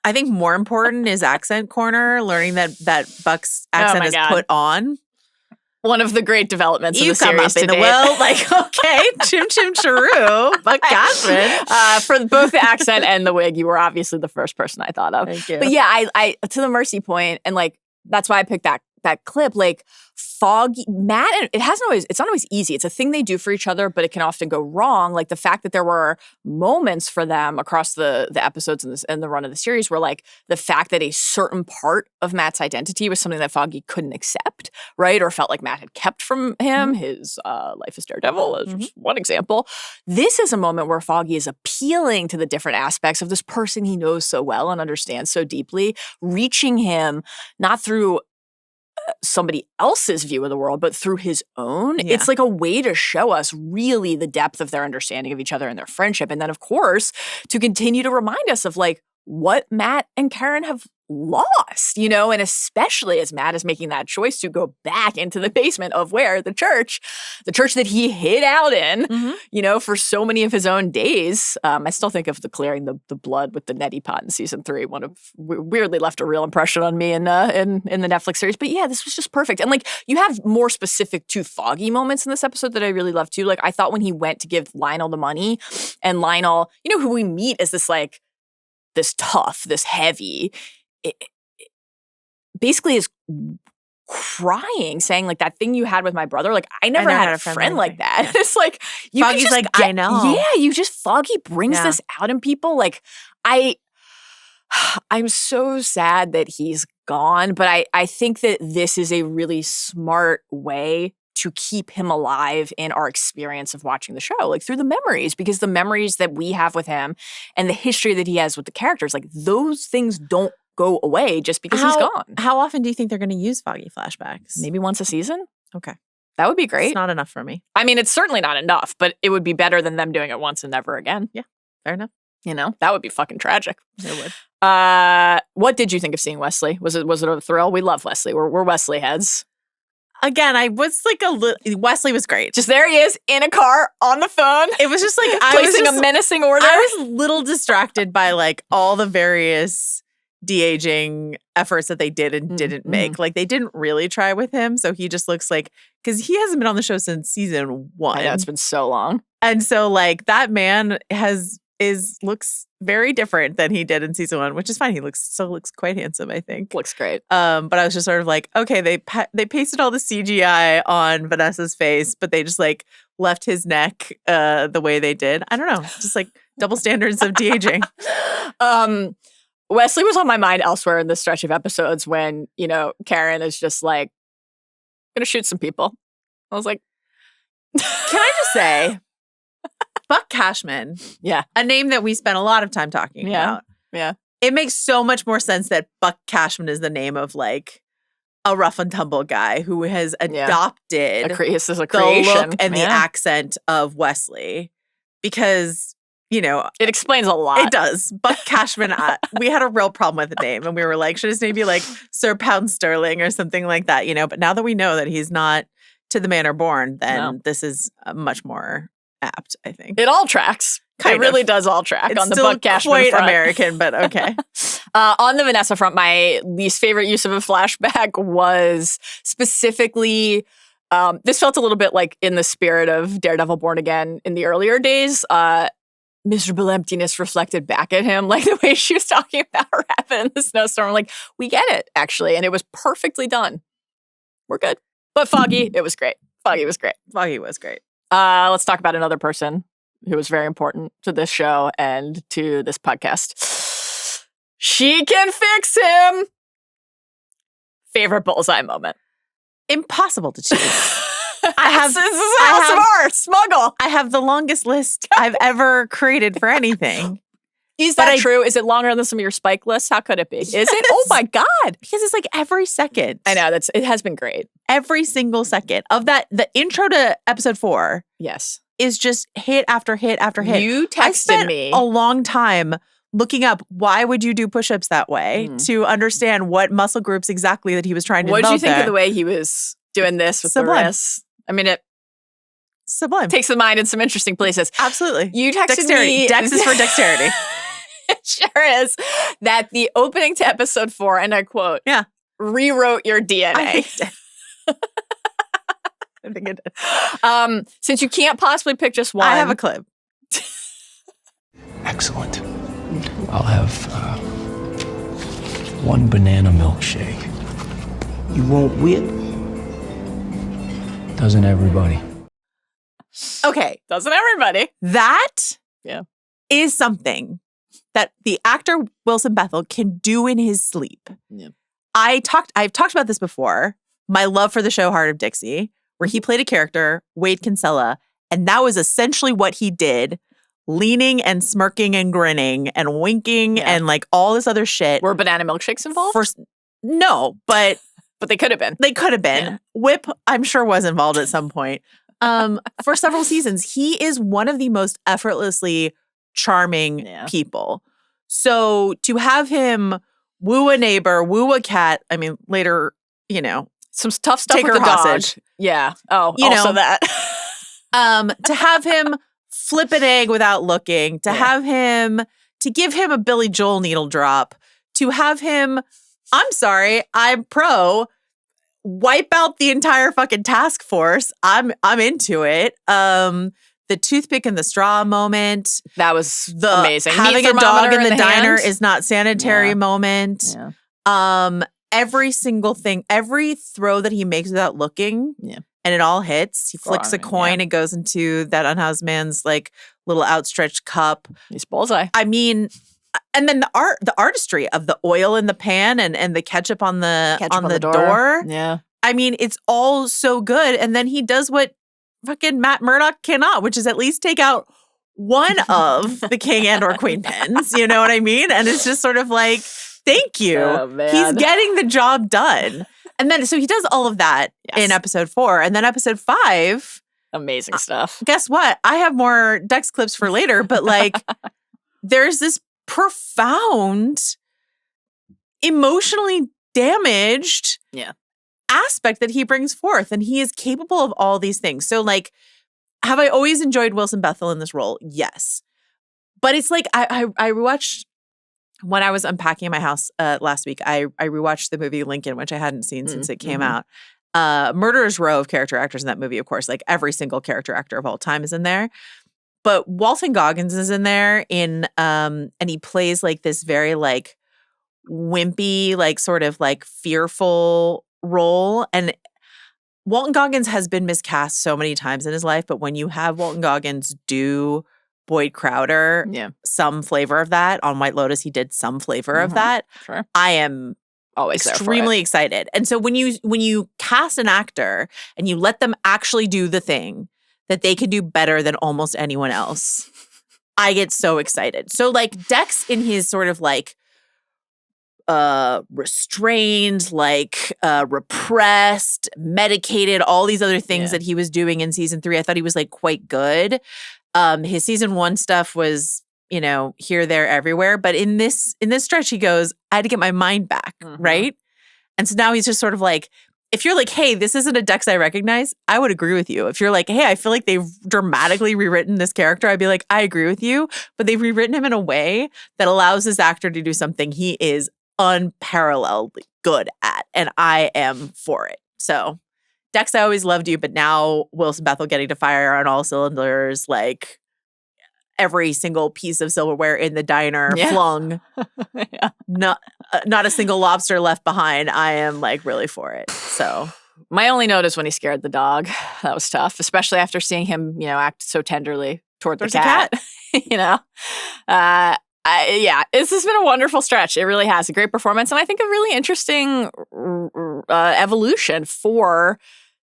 I think more important is accent corner, learning that Buck's accent is put on. One of the great developments of the series. You come up in the will, like, okay, chim chim chiroo, Buck Cashman. For both the accent and the wig, you were obviously the first person I thought of. Thank you. But yeah, I to the mercy point, and like that's why I picked that clip. Like Foggy, Matt, and it's not always easy. It's a thing they do for each other, but it can often go wrong. Like the fact that there were moments for them across the episodes and the run of the series where like the fact that a certain part of Matt's identity was something that Foggy couldn't accept, right? Or felt like Matt had kept from him. His life as Daredevil is just one example. This is a moment where Foggy is appealing to the different aspects of this person he knows so well and understands so deeply, reaching him not through somebody else's view of the world, but through his own. Yeah. It's like a way to show us really the depth of their understanding of each other and their friendship. And then, of course, to continue to remind us of like what Matt and Karen have lost, and especially as Matt is making that choice to go back into the basement of where the church that he hid out in, for so many of his own days. I still think of the clearing the blood with the neti pot in season 3. Weirdly left a real impression on me in the Netflix series. But yeah, this was just perfect. And like you have more specific to Foggy moments in this episode that I really love too. Like I thought when he went to give Lionel the money, and Lionel, who we meet as this tough, this heavy, it basically is crying, saying like that thing you had with my brother. Like I never had a friend like that. Yeah. It's like Foggy's like, I know. Yeah, Foggy brings this out in people. Like I'm so sad that he's gone, but I think that this is a really smart way to keep him alive in our experience of watching the show, like through the memories, because the memories that we have with him and the history that he has with the characters, like those things don't go away just because he's gone. How often do you think they're going to use Foggy flashbacks? Maybe once a season? Okay. That would be great. It's not enough for me. I mean, it's certainly not enough, but it would be better than them doing it once and never again. Yeah, fair enough. That would be fucking tragic. It would. What did you think of seeing Wesley? Was it a thrill? We love Wesley. We're Wesley heads. Again, I was like Wesley was great. Just there he is in a car on the phone. It was just like placing a menacing order. I was a little distracted by like all the various de-aging efforts that they did and didn't make. Like they didn't really try with him, so he just looks like, because he hasn't been on the show since season 1. I know, it's been so long, and so like that man looks very different than he did in season 1, which is fine. He still looks quite handsome, I think. Looks great. But I was just sort of like, okay, they pasted all the CGI on Vanessa's face, but they just like left his neck the way they did. I don't know, just like double standards of de-aging. Wesley was on my mind elsewhere in this stretch of episodes when, Karen is just like, gonna shoot some people. I was like, can I just say, Buck Cashman. Yeah. A name that we spent a lot of time talking about. Yeah. It makes so much more sense that Buck Cashman is the name of like a rough and tumble guy who has adopted the look and the accent of Wesley. Because, it explains a lot. It does. Buck Cashman, we had a real problem with the name. And we were like, should his name be like Sir Pound Sterling or something like that, But now that we know that he's not to the manor born, then this is much more apt, I think. It all tracks. It really does all track on the Buck Cashman front. It's quite American, but okay. On the Vanessa front, my least favorite use of a flashback was specifically, this felt a little bit like in the spirit of Daredevil Born Again in the earlier days. miserable emptiness reflected back at him, like the way she was talking about Rabbit in the snowstorm. I'm like, we get it, actually. And it was perfectly done. We're good. But Foggy, it was great. Foggy was great. Foggy was great. Let's talk about another person who was very important to this show and to this podcast. She can fix him. Favorite bullseye moment. Impossible to choose. This is a house of art. Smuggle. I have the longest list I've ever created for anything. Is that true? Is it longer than some of your Spike lists? How could it be? Is it? Oh my God. Because it's like every second. I know. It has been great. Every single second of that. The intro to episode 4. Yes. Is just hit after hit after hit. You texted me a long time looking up why would you do push-ups that way to understand what muscle groups exactly that he was trying to develop. What did you think of the way he was doing this with the wrists? I mean, it sublime. Takes the mind in some interesting places. Absolutely. You texted dexterity. me. Dex is for dexterity. It sure is. That the opening to episode 4, and I quote, rewrote your DNA. I think it did. I think it did. Since you can't possibly pick just one. I have a clip. Excellent. I'll have one banana milkshake. You won't whip? Doesn't everybody? Okay. Doesn't everybody? That is something that the actor Wilson Bethel can do in his sleep. Yeah. I've talked about this before. My love for the show Heart of Dixie, where he played a character, Wade Kinsella, and that was essentially what he did, leaning and smirking and grinning and winking and like all this other shit. Were banana milkshakes involved? No, but they could have been. They could have been. Yeah. Whip, I'm sure, was involved at some point. For several seasons, he is one of the most effortlessly charming people. So to have him woo a neighbor, woo a cat, I mean, later, some tough stuff take with her the hostage. Dog. Yeah. Oh, also that. To have him flip an egg without looking, to give him a Billy Joel needle drop, to have him, I'm sorry, I'm pro, wipe out the entire fucking task force. I'm into it. The toothpick in the straw moment. That was amazing. Having a dog in the diner is not sanitary moment. Yeah. Every single thing, every throw that he makes without looking, and it all hits. He flicks a coin, it goes into that unhoused man's like little outstretched cup. He's bullseye. I mean, and then the artistry of the oil in the pan and the ketchup on the door. Yeah. I mean, it's all so good. And then he does what fucking Matt Murdock cannot, which is at least take out one of the king and or queen pens. You know what I mean? And it's just sort of like, thank you. Oh, man. He's getting the job done. And then, so he does all of that in episode 4. And then episode 5. Amazing stuff. Guess what? I have more Dex clips for later, but like, there's this profound, emotionally damaged aspect that he brings forth. And he is capable of all these things. So like, have I always enjoyed Wilson Bethel in this role? Yes. But it's like, I rewatched, when I was unpacking my house last week, I rewatched the movie Lincoln, which I hadn't seen since it came out. Murderer's Row of character actors in that movie, of course. Like every single character actor of all time is in there. But Walton Goggins is in there and he plays like this very like wimpy, like sort of like fearful role. And Walton Goggins has been miscast so many times in his life, but when you have Walton Goggins do Boyd Crowder, some flavor of that. On White Lotus, he did some flavor of that. Sure. I am always extremely excited. And so when you cast an actor and you let them actually do the thing that they can do better than almost anyone else, I get so excited. So like Dex in his sort of like restrained, like repressed, medicated, all these other things that he was doing in season 3, I thought he was like quite good. His season 1 stuff was, here, there, everywhere. But in this stretch, he goes, I had to get my mind back, right? And so now he's just sort of like, if you're like, hey, this isn't a Dex I recognize, I would agree with you. If you're like, hey, I feel like they've dramatically rewritten this character, I'd be like, I agree with you. But they've rewritten him in a way that allows this actor to do something he is unparalleled good at. And I am for it. So Dex, I always loved you, but now Wilson Bethel getting to fire on all cylinders, like every single piece of silverware in the diner flung. Yeah. Not a single lobster left behind. I am like really for it. So my only note is when he scared the dog. That was tough, especially after seeing him, act so tenderly toward the cat. This has been a wonderful stretch. It really has a great performance, and I think a really interesting evolution for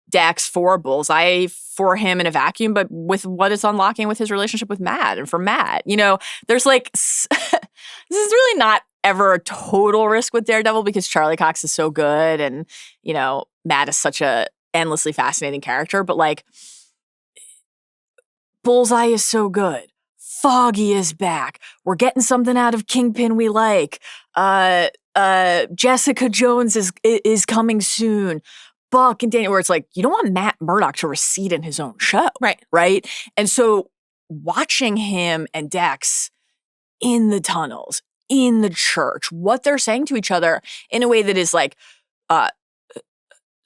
Dex, for Bullseye, for him in a vacuum, but with what it's unlocking with his relationship with Matt. And for Matt, there's like, this is really not ever a total risk with Daredevil because Charlie Cox is so good and, Matt is such a endlessly fascinating character, but like, Bullseye is so good. Foggy is back. We're getting something out of Kingpin we like. Jessica Jones is coming soon. Buck and Daniel, where it's like, you don't want Matt Murdock to recede in his own show. Right? And so watching him and Dex in the tunnels, in the church, what they're saying to each other in a way that is like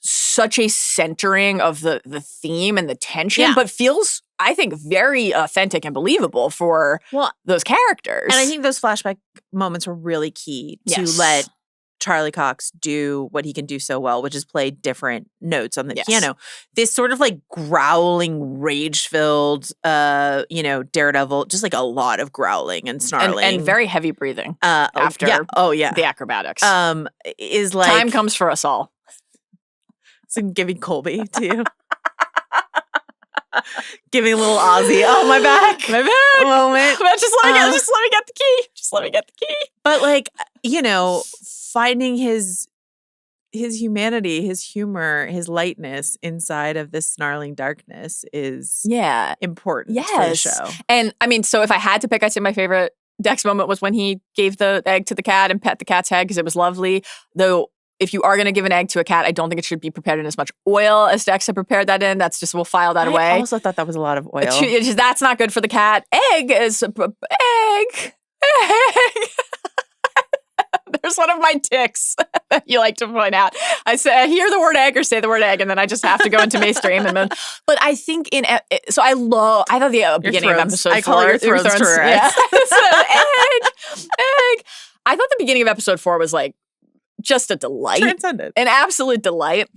such a centering of the theme and the tension, but feels, I think, very authentic and believable for those characters. And I think those flashback moments were really key to let Charlie Cox do what he can do so well, which is play different notes on the piano. This sort of like growling, rage-filled, Daredevil, just like a lot of growling and snarling. And very heavy breathing after the acrobatics. Is like... Time comes for us all. So I'm giving Colby to you. Giving a little Aussie. Oh, my back. My back. Moment. Just let me get the key. Just let me get the key. But like, finding his humanity, his humor, his lightness inside of this snarling darkness is important for the show. And I mean, so if I had to pick, I'd say my favorite Dex moment was when he gave the egg to the cat and pet the cat's head because it was lovely. Though, if you are going to give an egg to a cat, I don't think it should be prepared in as much oil as Dex had prepared that in. That's just, we'll file that away. I also thought that was a lot of oil. That's not good for the cat. Egg is egg. There's one of my tics that you like to point out. I hear the word egg or say the word egg, and then I just have to go into mainstream. But I think I thought the beginning of episode 4. I call your throats to rest. Egg. I thought the beginning of episode 4 was like, just a delight. Transcendent. An absolute delight.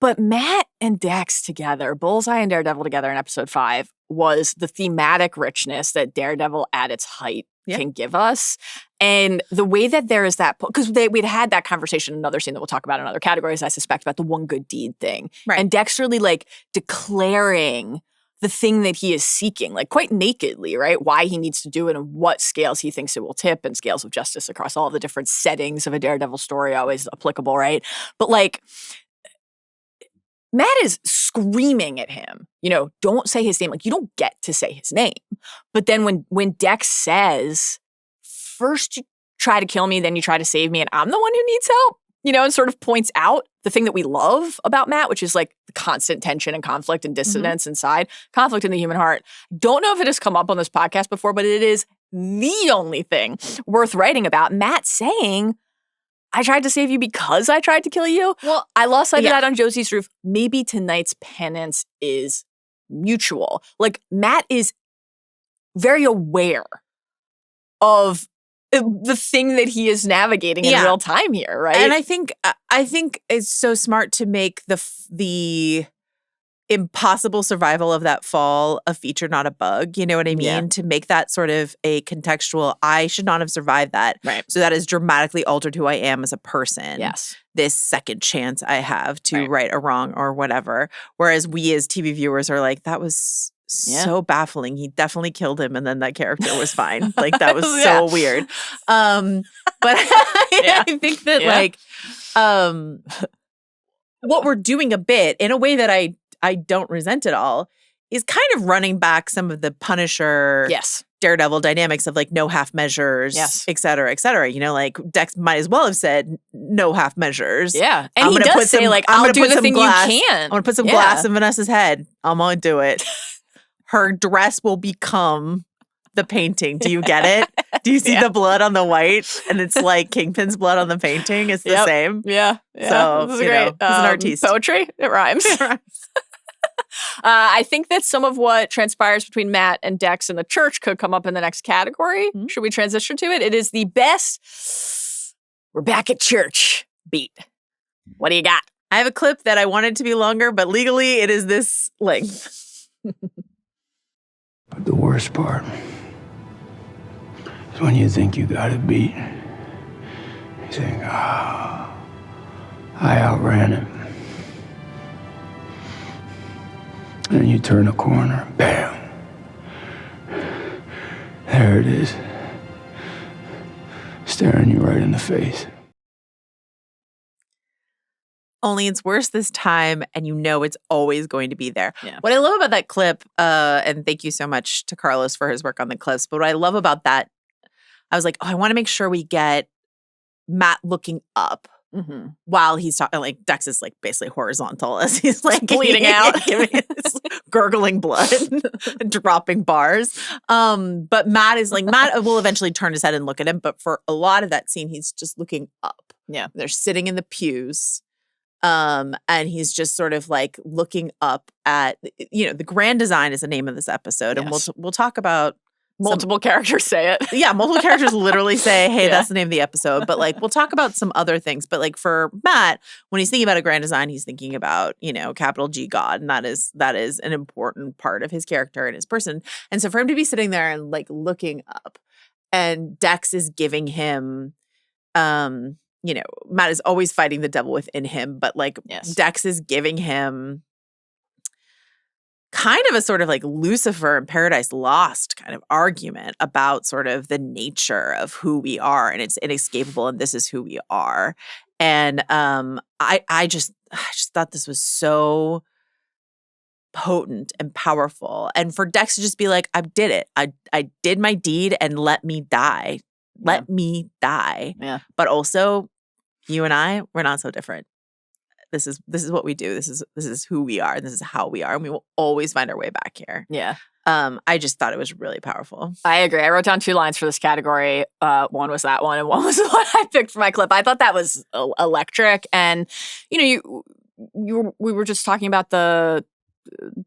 But Matt and Dex together, Bullseye and Daredevil together in episode 5 was the thematic richness that Daredevil at its height can give us. And the way that there is that, because we'd had that conversation in another scene that we'll talk about in other categories, I suspect, about the one good deed thing. Right. And Dex really like declaring the thing that he is seeking, like quite nakedly, right? Why he needs to do it and what scales he thinks it will tip, and scales of justice across all the different settings of a Daredevil story, always applicable, right? But like, Matt is screaming at him, don't say his name. Like, you don't get to say his name. But then when Dex says, first you try to kill me, then you try to save me, and I'm the one who needs help, and sort of points out the thing that we love about Matt, which is like the constant tension and conflict and dissonance inside, conflict in the human heart. Don't know if it has come up on this podcast before, but it is the only thing worth writing about. Matt saying, I tried to save you because I tried to kill you. Well, I lost sight of that on Josie's roof. Maybe tonight's penance is mutual. Like, Matt is very aware of the thing that he is navigating in real time here, right? And I think it's so smart to make the impossible survival of that fall a feature, not a bug. You know what I mean? Yeah. To make that sort of a contextual, I should not have survived that. Right. So that has dramatically altered who I am as a person. Yes. This second chance I have to right a wrong or whatever. Whereas we as TV viewers are like, that was so baffling. He definitely killed him, and then that character was fine. Like, that was so weird. But I think that like what we're doing a bit in a way that I don't resent at all is kind of running back some of the Punisher Daredevil dynamics of like no half measures, et cetera, et cetera. Like, Dex might as well have said no half measures. Yeah. And he does say like, I'll do the thing you can. I'm going to put some glass in Vanessa's head. I'm going to do it. Her dress will become the painting. Do you get it? Do you see the blood on the white? And it's like Kingpin's blood on the painting. It's the same. Yeah. So, this is great. He's an artiste. Poetry. It rhymes. I think that some of what transpires between Matt and Dex in the church could come up in the next category. Mm-hmm. Should we transition to it? It is the best "we're back at church" beat. What do you got? I have a clip that I wanted to be longer, but legally it is this length. But the worst part is when you think you got it beat. You think, I outran him. And then you turn a corner, bam. There it is. Staring you right in the face. Only it's worse this time, and you know it's always going to be there. Yeah. What I love about that clip, and thank you so much to Carlos for his work on the clips, but what I love about that, I was like, I want to make sure we get Matt looking up while he's talking. Like, Dex is like basically horizontal as he's like bleeding out, gurgling blood, dropping bars. But Matt will eventually turn his head and look at him. But for a lot of that scene, he's just looking up. Yeah. They're sitting in the pews. And he's just sort of like looking up at, the grand design is the name of this episode. Yes. And we'll talk about multiple characters say it. Yeah, multiple characters literally say, hey, that's the name of the episode. But like, we'll talk about some other things. But like for Matt, when he's thinking about a grand design, he's thinking about, capital G God. And that is an important part of his character and his person. And so for him to be sitting there and like looking up, and Dex is giving him, Matt is always fighting the devil within him, but like Dex is giving him kind of a sort of like Lucifer and Paradise Lost kind of argument about sort of the nature of who we are, and it's inescapable, and this is who we are. And I just thought this was so potent and powerful. And for Dex to just be like, I did it. I did my deed, and let me die. Let me die. Yeah. But also, you and I, we're not so different. This is what we do. This is who we are, and this is how we are, and we will always find our way back here. Yeah. I just thought it was really powerful. I agree. I wrote down 2 lines for this category. One was that one, and one was the one I picked for my clip. I thought that was electric. And we were just talking about the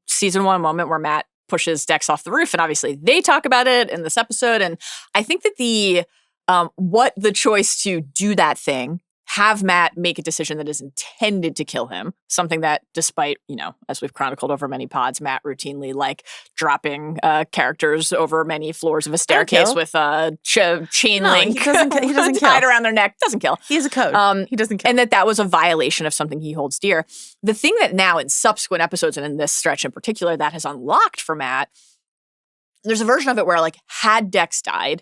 season 1 moment where Matt pushes Dex off the roof, and obviously they talk about it in this episode. And I think that the choice to do that thing, have Matt make a decision that is intended to kill him, something that, despite, as we've chronicled over many pods, Matt routinely like dropping characters over many floors of a staircase with a chain link. He doesn't kill. Tied around their neck. Doesn't kill. He has a code. He doesn't kill. And that was a violation of something he holds dear. The thing that now in subsequent episodes, and in this stretch in particular, that has unlocked for Matt, there's a version of it where like, had Dex died,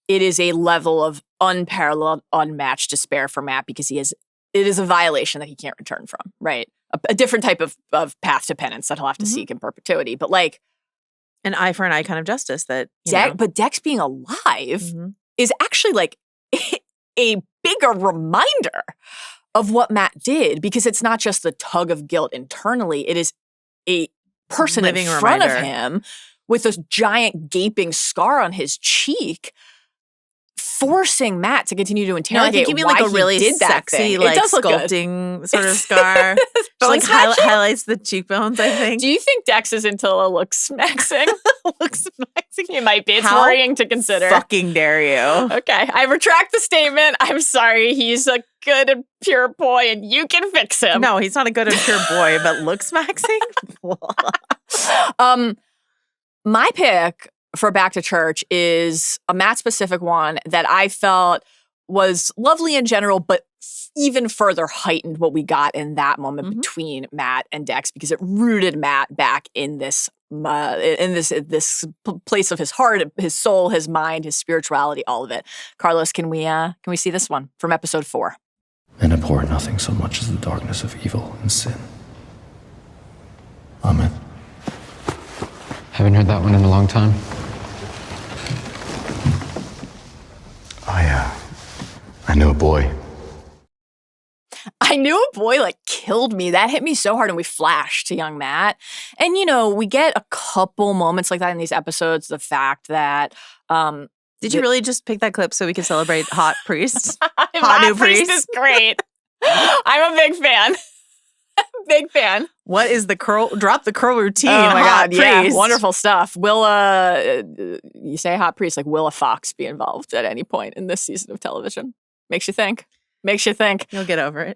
it is a level of unparalleled, unmatched despair for Matt, because it is a violation that he can't return from, right? A different type of path to penance that he'll have to seek in perpetuity. But like, an eye for an eye kind of justice that, but Dex being alive is actually like a bigger reminder of what Matt did, because it's not just the tug of guilt internally. It is a person living in front of him with a giant gaping scar on his cheek, forcing Matt to continue to interrogate. I think you mean like a really sexy, like sculpting sort of scar. But like highlights the cheekbones, I think. Do you think Dex is into a looks-maxing? Looks-maxing? He might be. It's worrying to consider. Fucking dare you. Okay, I retract the statement. I'm sorry. He's a good and pure boy, and you can fix him. No, he's not a good and pure boy, but looks-maxing? My pick for Back to Church is a Matt-specific one that I felt was lovely in general, but even further heightened what we got in that moment between Matt and Dex, because it rooted Matt back in this place of his heart, his soul, his mind, his spirituality, all of it. Carlos, can we see this one from episode 4? And abhor nothing so much as the darkness of evil and sin. Amen. Haven't heard that one in a long time. I knew a boy. I knew a boy like killed me. That hit me so hard, and we flashed to young Matt. And, we get a couple moments like that in these episodes. The fact that Did you really just pick that clip so we could celebrate hot priest? Hot new priest is great. I'm a big fan. Big fan. What is the curl? Drop the curl routine. Oh my hot God. Yeah. priest. Wonderful stuff. Will, you say hot priest, like will a fox be involved at any point in this season of television? Makes you think. You'll get over it.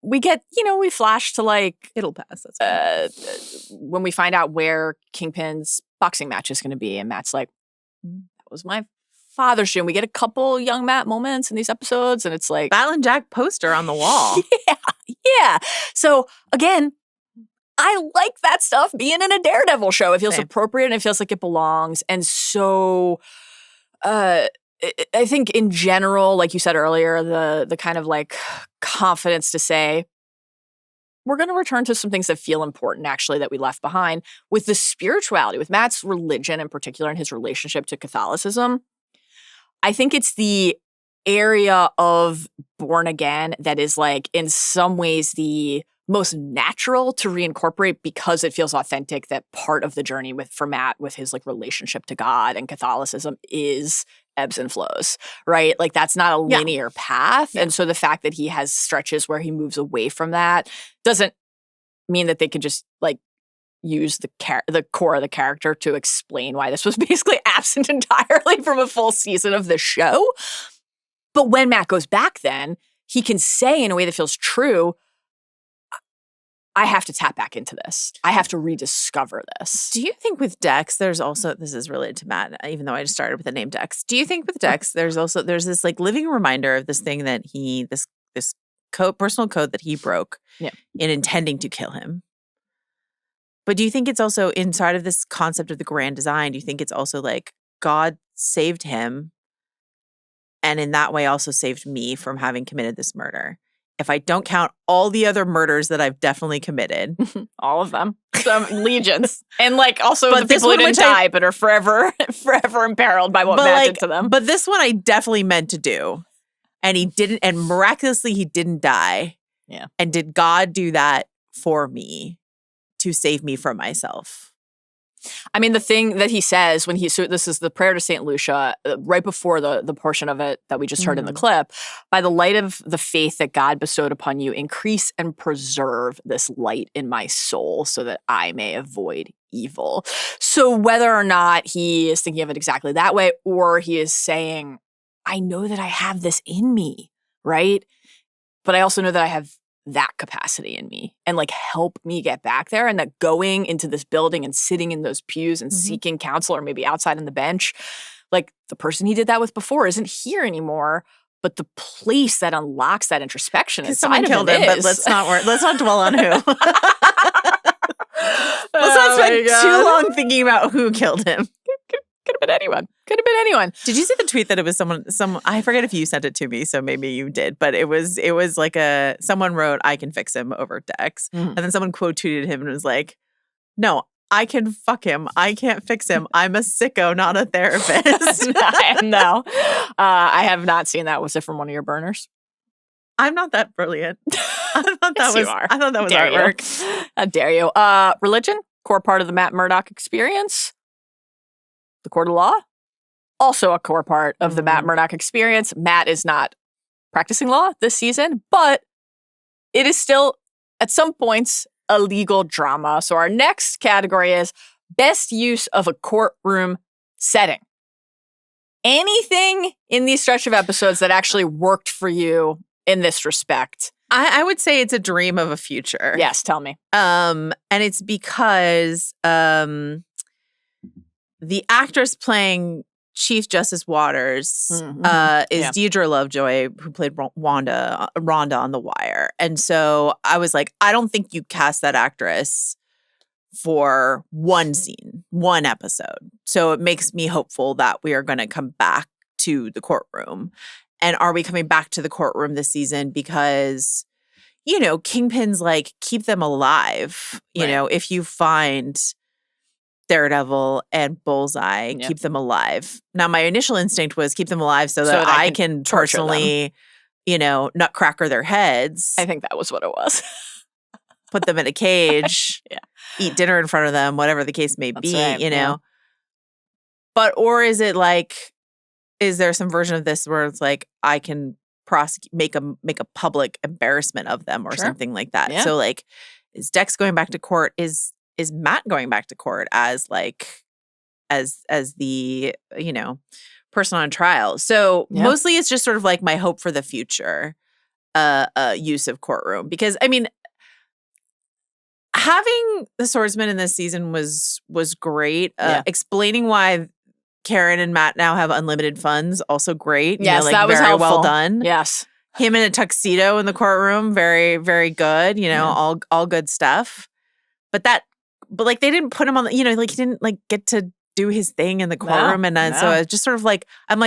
We get, we flash to like, It'll pass. That's when we find out where Kingpin's boxing match is going to be. And Matt's like, that was my father's gym. We get a couple young Matt moments in these episodes. And it's like, Battle and Jack poster on the wall. Yeah. So again, I like that stuff being in a Daredevil show. It feels appropriate and it feels like it belongs. And so I think in general, like you said earlier, the kind of like confidence to say, we're going to return to some things that feel important, actually, that we left behind with the spirituality, with Matt's religion in particular and his relationship to Catholicism. I think it's the area of Born Again that is like in some ways the most natural to reincorporate because it feels authentic that part of the journey for Matt with his like relationship to God and Catholicism is ebbs and flows, right? Like that's not a linear path. And so the fact that he has stretches where he moves away from that doesn't mean that they could just like use the core of the character to explain why this was basically absent entirely from a full season of the show. But when Matt goes back then, he can say in a way that feels true, I have to tap back into this. I have to rediscover this. Do you think with Dex, there's also, this is related to Matt, even though I just started with the name Dex. Do you think with Dex, there's this like living reminder of this thing that this personal code that he broke in intending to kill him? But do you think it's also inside of this concept of the grand design, do you think it's also like God saved him and in that way also saved me from having committed this murder? If I don't count all the other murders that I've definitely committed. All of them. Some legions. And like also the people who didn't die but are forever imperiled by what Matt did to them. But this one I definitely meant to do. And he didn't, and miraculously he didn't die. Yeah. And did God do that for me to save me from myself? I mean, the thing that he says when so this is the prayer to St. Lucia, right before the portion of it that we just heard in the clip, by the light of the faith that God bestowed upon you, increase and preserve this light in my soul so that I may avoid evil. So whether or not he is thinking of it exactly that way, or he is saying, I know that I have this in me, right? But I also know that I have that capacity in me and like help me get back there, and that going into this building and sitting in those pews and seeking counsel or maybe outside on the bench, like the person he did that with before isn't here anymore, but the place that unlocks that introspection inside of him is. But let's not dwell on who. Let's not spend too long thinking about who killed him. Could have been anyone. Did you see the tweet that it was someone, I forget if you sent it to me, so maybe you did, but it was like someone wrote, I can fix him over Dex. And then someone quote tweeted him and was like, no, I can fuck him. I can't fix him. I'm a sicko, not a therapist. No. I have not seen that. Was it from one of your burners? I'm not that brilliant. I thought that was artwork. How dare you? Religion, core part of the Matt Murdock experience. The court of law, also a core part of the Matt Murdock experience. Matt is not practicing law this season, but it is still, at some points, a legal drama. So our next category is best use of a courtroom setting. Anything in these stretch of episodes that actually worked for you in this respect? I would say it's a dream of a future. Yes, tell me. And it's because the actress playing Chief Justice Waters is Deirdre Lovejoy, who played Rhonda on The Wire. And so I was like, I don't think you cast that actress for one scene, one episode. So it makes me hopeful that we are going to come back to the courtroom. And are we coming back to the courtroom this season because, Kingpin's like, keep them alive. You know, if you find Daredevil and Bullseye, keep them alive. Now, my initial instinct was keep them alive so that I can personally, nutcracker their heads. I think that was what it was. Put them in a cage, eat dinner in front of them, whatever the case may be, right, But, or is it like, is there some version of this where it's like, I can make a public embarrassment of them or something like that. Yeah. So like, is Dex going back to court? Is Matt going back to court as like as the person on trial? So mostly it's just sort of like my hope for the future use of courtroom, because I mean, having the swordsman in this season was great. Explaining why Karen and Matt now have unlimited funds, also great. Yes, like that was very helpful. well done. Yes. Him in a tuxedo in the courtroom, very, very good. All good stuff. But like they didn't put him on the, like he didn't like get to do his thing in the courtroom. So I was just sort of like, I'm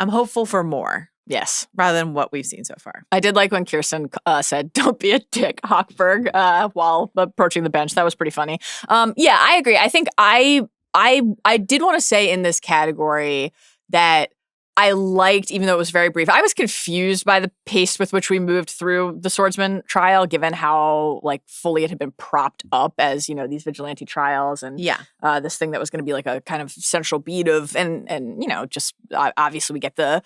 hopeful for more. Yes. Rather than what we've seen so far. I did like when Kirsten said, "Don't be a dick, Hochberg," while approaching the bench. That was pretty funny. Yeah, I agree. I think I did want to say in this category that I liked, even though it was very brief, I was confused by the pace with which we moved through the swordsman trial, given how like fully it had been propped up as, these vigilante trials and this thing that was going to be like a kind of central beat of, and just obviously we get the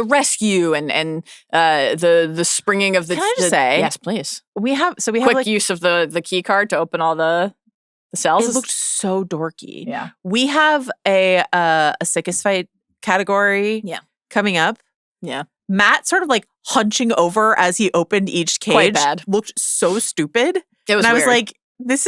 rescue and the springing of the. Can I just say? Yes, please. We have quick like, use of the key card to open all the cells. It looked so dorky. Yeah. We have a sickest fight category coming up. Yeah. Matt sort of like hunching over as he opened each cage. Quite bad. Looked so stupid. It was and I weird. was like, this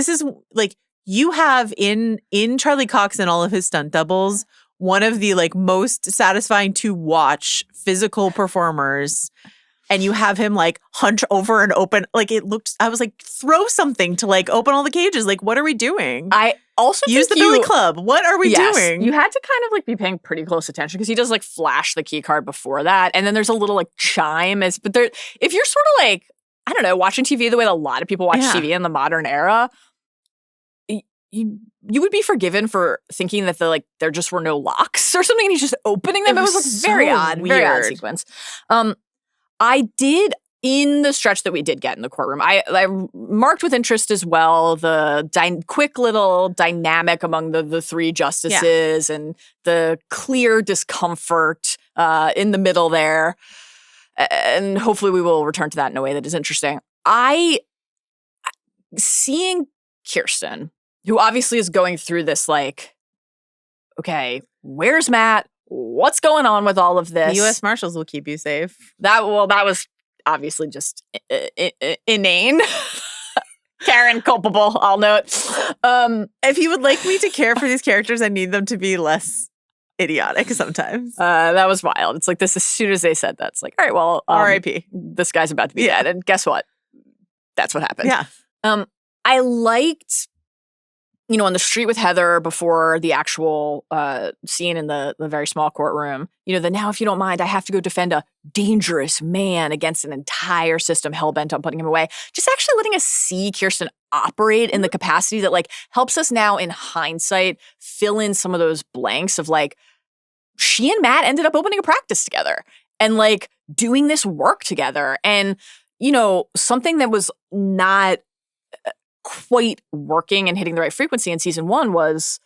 is like, you have in Charlie Cox and all of his stunt doubles, one of the like most satisfying to watch physical performers. And you have him like hunch over and open. Like I was like, throw something to like open all the cages. Like, what are we doing? I also use the Billy Club. What are we doing? You had to kind of like be paying pretty close attention because he does like flash the key card before that. And then there's a little like chime if you're sort of like, I don't know, watching TV the way a lot of people watch TV in the modern era, you would be forgiven for thinking that there just were no locks or something and he's just opening them. It was like very odd, weird. very odd sequence. I did, in the stretch that we did get in the courtroom, I marked with interest as well the quick little dynamic among the three justices and the clear discomfort in the middle there. And hopefully we will return to that in a way that is interesting. Seeing Kirsten, who obviously is going through this like, okay, where's Matt? What's going on with all of this? The U.S. Marshals will keep you safe. That was obviously just inane. Karen, culpable, I'll note. If you would like me to care for these characters, I need them to be less idiotic sometimes. That was wild. It's like this, as soon as they said that, it's like, all right, well, R.I.P. This guy's about to be dead. And guess what? That's what happened. Yeah. I liked, on the street with Heather before the actual scene in the very small courtroom, the now, if you don't mind, I have to go defend a dangerous man against an entire system hell-bent on putting him away. Just actually letting us see Kirsten operate in the capacity that like helps us now in hindsight fill in some of those blanks of like, she and Matt ended up opening a practice together and like doing this work together. And, something that was not quite working and hitting the right frequency in season 1 was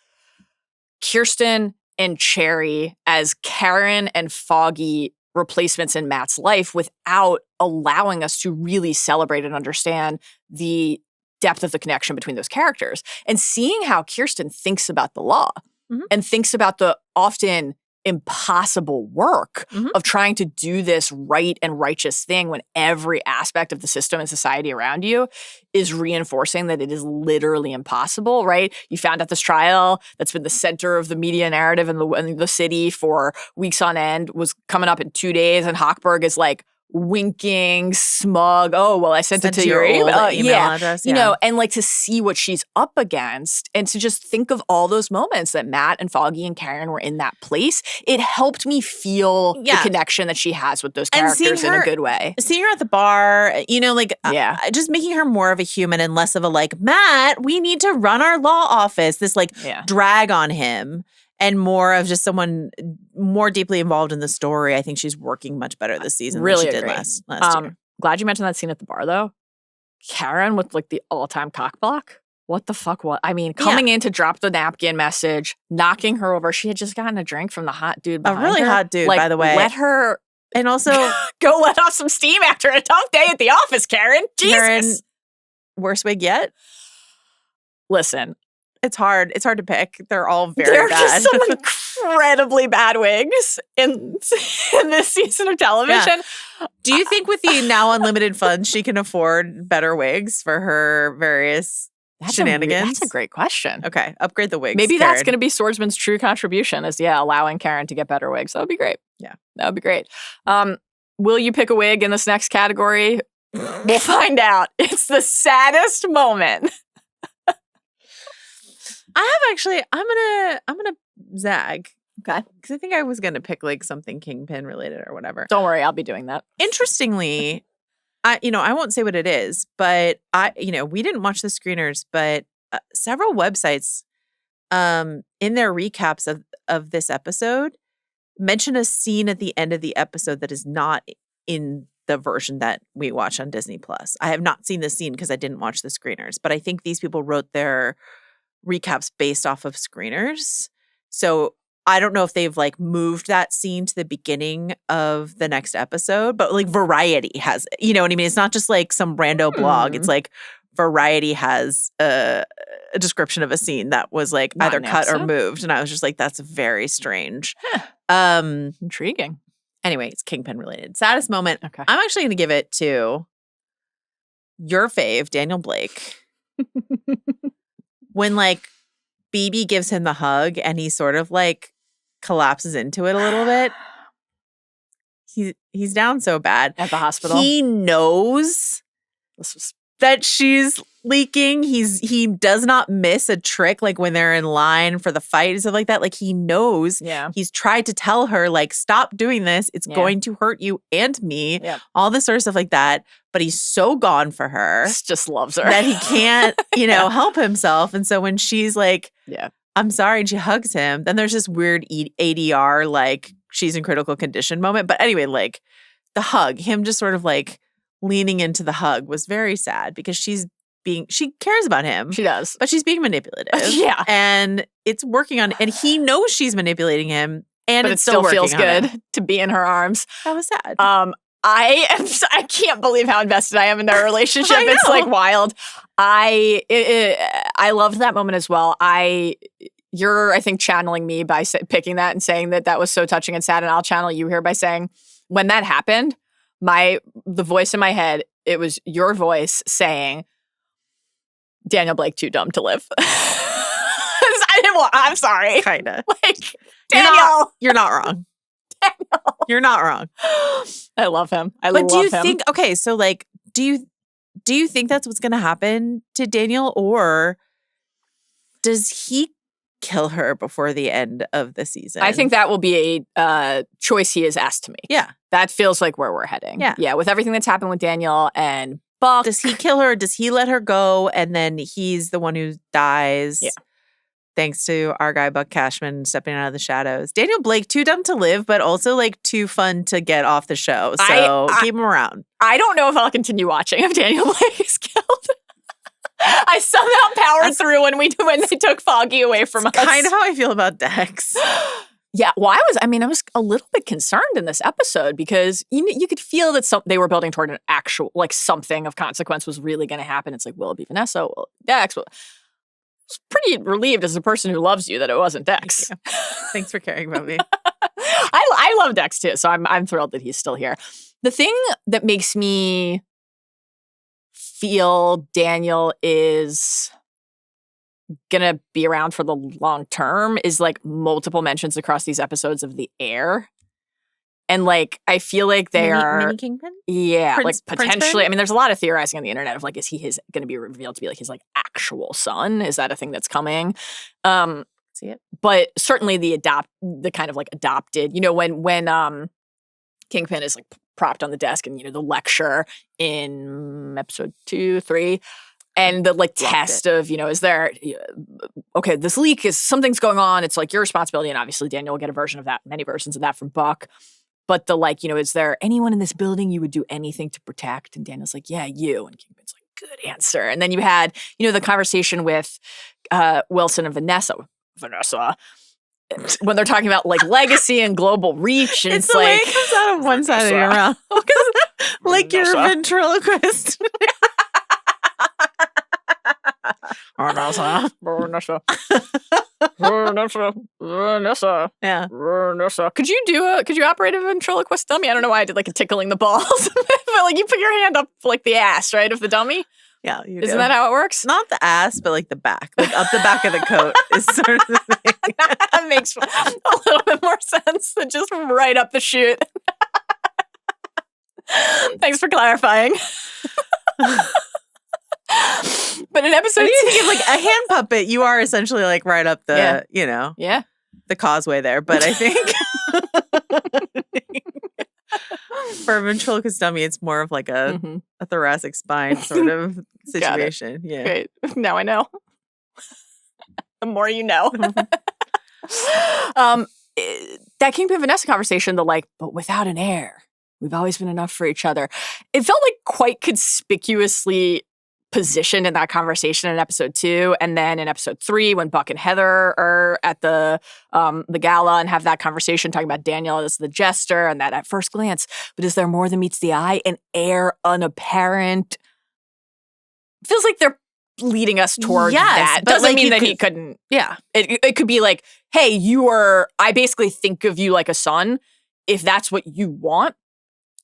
Kirsten and Cherry as Karen and Foggy replacements in Matt's life without allowing us to really celebrate and understand the depth of the connection between those characters. And seeing how Kirsten thinks about the law and thinks about the often impossible work of trying to do this right and righteous thing when every aspect of the system and society around you is reinforcing that it is literally impossible, right? You found out this trial that's been the center of the media narrative in the city for weeks on end was coming up in 2 days, and Hochberg is like winking, smug. Oh, well, I sent it to your email address. Yeah. And like to see what she's up against and to just think of all those moments that Matt and Foggy and Karen were in that place. It helped me feel the connection that she has with those characters in a good way. Seeing her at the bar, just making her more of a human and less of a like, Matt, we need to run our law office. This like drag on him. And more of just someone more deeply involved in the story. I think she's working much better this season than she did last year. Glad you mentioned that scene at the bar, though. Karen with like the all-time cock block what the fuck was... I mean, coming in to drop the napkin message, knocking her over. She had just gotten a drink from the hot dude behind her. A really hot dude, by the way. Let her... And also... go let off some steam after a tough day at the office, Karen. Jesus. Karen, worst wig yet? Listen. It's hard. It's hard to pick. They're all very there are bad. Just some incredibly bad wigs in this season of television. Yeah. Do you think with the now unlimited funds, she can afford better wigs for her various shenanigans? That's a great question. Okay, upgrade the wigs. Maybe Karen. that's going to be Swordsman's true contribution is, allowing Karen to get better wigs. That would be great. Yeah. That would be great. Will you pick a wig in this next category? We'll find out. It's the saddest moment. I'm gonna zag. Okay. Because I think I was gonna pick like something Kingpin related or whatever. Don't worry, I'll be doing that. Interestingly, I won't say what it is, but we didn't watch the screeners, but several websites in their recaps of this episode mention a scene at the end of the episode that is not in the version that we watch on Disney Plus. I have not seen the scene because I didn't watch the screeners, but I think these people wrote their recaps based off of screeners. So I don't know if they've like moved that scene to the beginning of the next episode, but like Variety has it. You know what I mean? It's not just like some rando blog. It's like Variety has a description of a scene that was like Not either cut or moved. And I was just like, that's very strange. Intriguing. Anyway, it's Kingpin related. Saddest moment. Okay. I'm actually going to give it to your fave, Daniel Blake. When like BB gives him the hug and he sort of like collapses into it a little bit. He's down so bad. At the hospital. He knows that she's leaking. He does not miss a trick like when they're in line for the fight and stuff like that. Like he knows. Yeah. He's tried to tell her like, stop doing this. It's going to hurt you and me. Yeah. All this sort of stuff like that. But he's so gone for her. Just loves her. That he can't, help himself. And so when she's like, I'm sorry, and she hugs him, then there's this weird ADR, like she's in critical condition moment. But anyway, like the hug, him just sort of like leaning into the hug was very sad because she cares about him. She does. But she's being manipulative. Yeah. And it's working on, and he knows she's manipulating him. And but it still feels good to be in her arms. That was sad. I can't believe how invested I am in their relationship. It's like wild. I loved that moment as well. You're, I think, channeling me by picking that and saying that was so touching and sad. And I'll channel you here by saying when that happened, the voice in my head, it was your voice saying, Daniel Blake, too dumb to live. I'm sorry. Kind of. Like, Daniel. You're not wrong. Daniel. You're not wrong. I love him. But do you think, okay, so like, do you think that's what's going to happen to Daniel, or does he kill her before the end of the season? I think that will be a choice he is asked to make. Yeah. That feels like where we're heading. Yeah. Yeah, with everything that's happened with Daniel and Buck. Does he kill her? Does he let her go and then he's the one who dies? Yeah. Thanks to our guy Buck Cashman stepping out of the shadows. Daniel Blake, too dumb to live, but also like too fun to get off the show. So keep him around. I don't know if I'll continue watching if Daniel Blake is killed. I somehow powered through when they took Foggy away from us. Kind of how I feel about Dex. Yeah, well, I was a little bit concerned in this episode because you could feel that they were building toward an actual, like something of consequence was really going to happen. It's like, will it be Vanessa? Will it be Dex? I was pretty relieved as a person who loves you that it wasn't Dex. Thanks for caring about me. I love Dex too, so I'm thrilled that he's still here. The thing that makes me feel Daniel is gonna be around for the long term is like multiple mentions across these episodes of the heir. And like I feel like they are mini Kingpin? Yeah, like potentially. Ben? I mean, there's a lot of theorizing on the internet of like, is he gonna be revealed to be like his like actual son? Is that a thing that's coming? See it. But certainly the kind of like adopted, when Kingpin is like propped on the desk and the lecture in episode 2, 3. And the like test of, is there, okay, this leak is, something's going on. It's like your responsibility. And obviously Daniel will get a version of that, many versions of that from Buck. But the like, is there anyone in this building you would do anything to protect? And Daniel's like, yeah, you. And Kingpin's like, good answer. And then you had, the conversation with Wilson and Vanessa, when they're talking about like legacy and global reach. And it's the like, way it comes out of one side of your mouth. Like you're a ventriloquist. Vanessa. Yeah. Could you operate a ventriloquist dummy? I don't know why I did like a tickling the balls. But like you put your hand up like the ass, right, of the dummy? Yeah, you Isn't that how it works? Not the ass, but like the back. Like up the back of the coat is sort of the thing. That makes a little bit more sense than just right up the chute. Thanks for clarifying. But in episode 2, you think of like a hand puppet, you are essentially like right up the, the causeway there. But I think for a ventriloquist dummy, it's more of like a thoracic spine sort of situation. Yeah. Great. Now I know. The more you know. That Kingpin Vanessa conversation, but without an heir. We've always been enough for each other. It felt like quite conspicuously positioned in that conversation in episode 2, and then in episode 3 when Buck and Heather are at the gala and have that conversation talking about Daniel as the jester and that at first glance, but is there more than meets the eye? An heir unapparent. Feels like they're leading us toward that. But doesn't mean that he couldn't. Yeah, it could be like, hey, I basically think of you like a son. If that's what you want,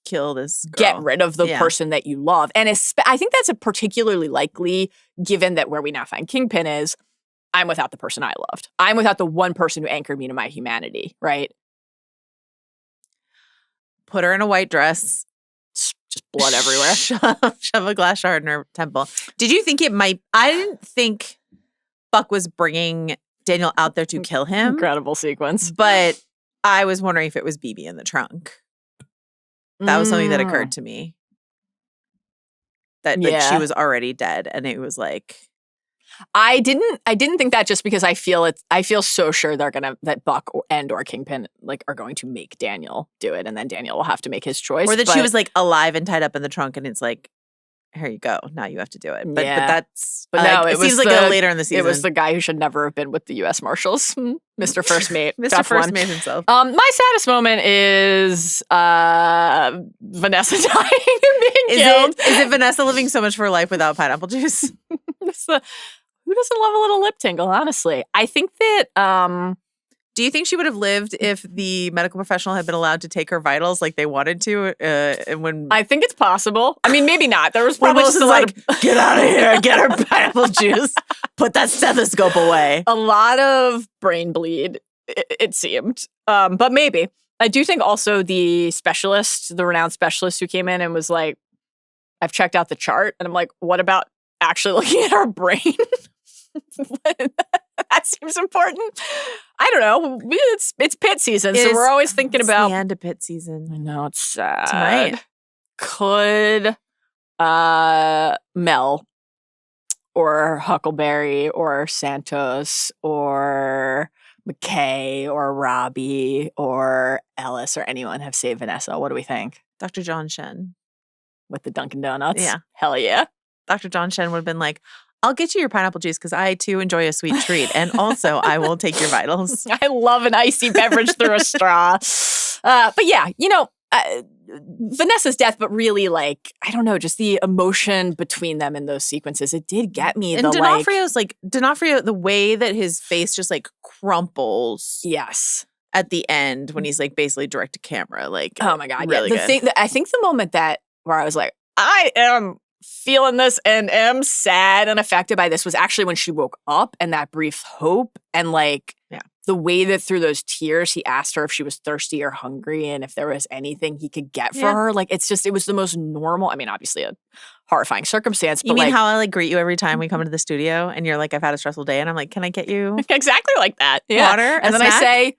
kill this girl. Get rid of the person that you love. And I think that's a particularly likely, given that where we now find Kingpin is, I'm without the person I loved. I'm without the one person who anchored me to my humanity, right? Put her in a white dress. Just blood everywhere. Shove a glass shard in her temple. Did you think I didn't think Buck was bringing Daniel out there to kill him. Incredible sequence. But I was wondering if it was BB in the trunk. That was something that occurred to me. That she was already dead, and it was like I didn't think that just because I feel so sure that Buck or Kingpin are going to make Daniel do it, and then Daniel will have to make his choice. Or that she was like alive and tied up in the trunk, and it's like, here you go, now you have to do it. But that's no, it seems like later in the season. It was the guy who should never have been with the U.S. Marshals, Mr. First Mate, Mr. First Mate himself. My saddest moment is Vanessa dying and being killed. Is it Vanessa living so much of her life without pineapple juice? Who doesn't love a little lip tingle? Honestly, I think that. Do you think she would have lived if the medical professional had been allowed to take her vitals like they wanted to? And when I think it's possible. I mean, maybe not. There was probably just a lot of get out of here, get her pineapple juice, put that stethoscope away. A lot of brain bleed, it seemed. But maybe. I do think also the renowned specialist who came in and was like, I've checked out the chart. And I'm like, what about actually looking at her brain? That seems important. I don't know. It's pit season, so we're always thinking about the end of pit season. I know it's sad. Tonight. Could Mel or Huckleberry or Santos or McKay or Robbie or Ellis or anyone have saved Vanessa? What do we think? Dr. John Shen with the Dunkin' Donuts. Yeah, hell yeah. Dr. John Shen would have been like, I'll get you your pineapple juice because I, too, enjoy a sweet treat. And also, I will take your vitals. I love an icy beverage through a straw. But yeah, Vanessa's death, but really, I don't know, just the emotion between them in those sequences. It did get me. And D'Onofrio, the way that his face just, crumples. Yes. At the end when he's, basically direct to camera. Oh, my God. Really good. I think the moment where I was like, I am feeling this and am sad and affected by this was actually when she woke up and that brief hope and the way that through those tears he asked her if she was thirsty or hungry and if there was anything he could get for her. It was the most normal. I mean, obviously a horrifying circumstance. You mean how I greet you every time we come into the studio and you're like, I've had a stressful day and I'm like, can I get you exactly like that? Yeah. Water? And then I say,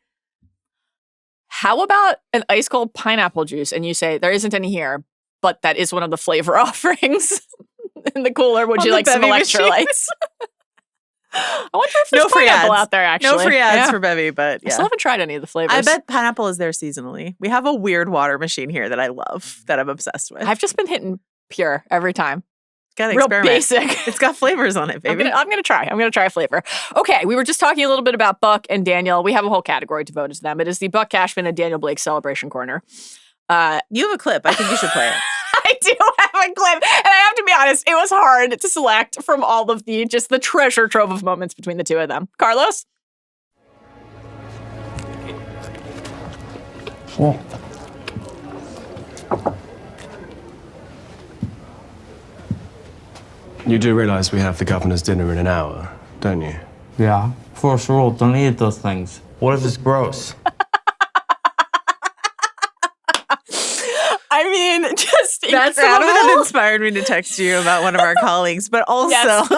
how about an ice cold pineapple juice? And you say, there isn't any here. But that is one of the flavor offerings in the cooler. Would you like some electrolytes? I wonder if there's pineapple out there, actually. No free ads for Bevy, but yeah. I still haven't tried any of the flavors. I bet pineapple is there seasonally. We have a weird water machine here that I love, that I'm obsessed with. I've just been hitting pure every time. Gotta real experiment. basic. It's got flavors on it, baby. I'm gonna try. I'm gonna try a flavor. Okay, we were just talking a little bit about Buck and Daniel. We have a whole category devoted to them. It is the Buck Cashman and Daniel Blake Celebration Corner. You have a clip. I think you should play it. I do have a clip, and I have to be honest, it was hard to select from all of the treasure trove of moments between the two of them. Carlos? Well, You do realize we have the governor's dinner in an hour, don't you? yeah, first rule, don't eat those things. What if it's gross? I mean, just That's the moment that incredible. inspired me to text you about one of our colleagues, but also, Yes.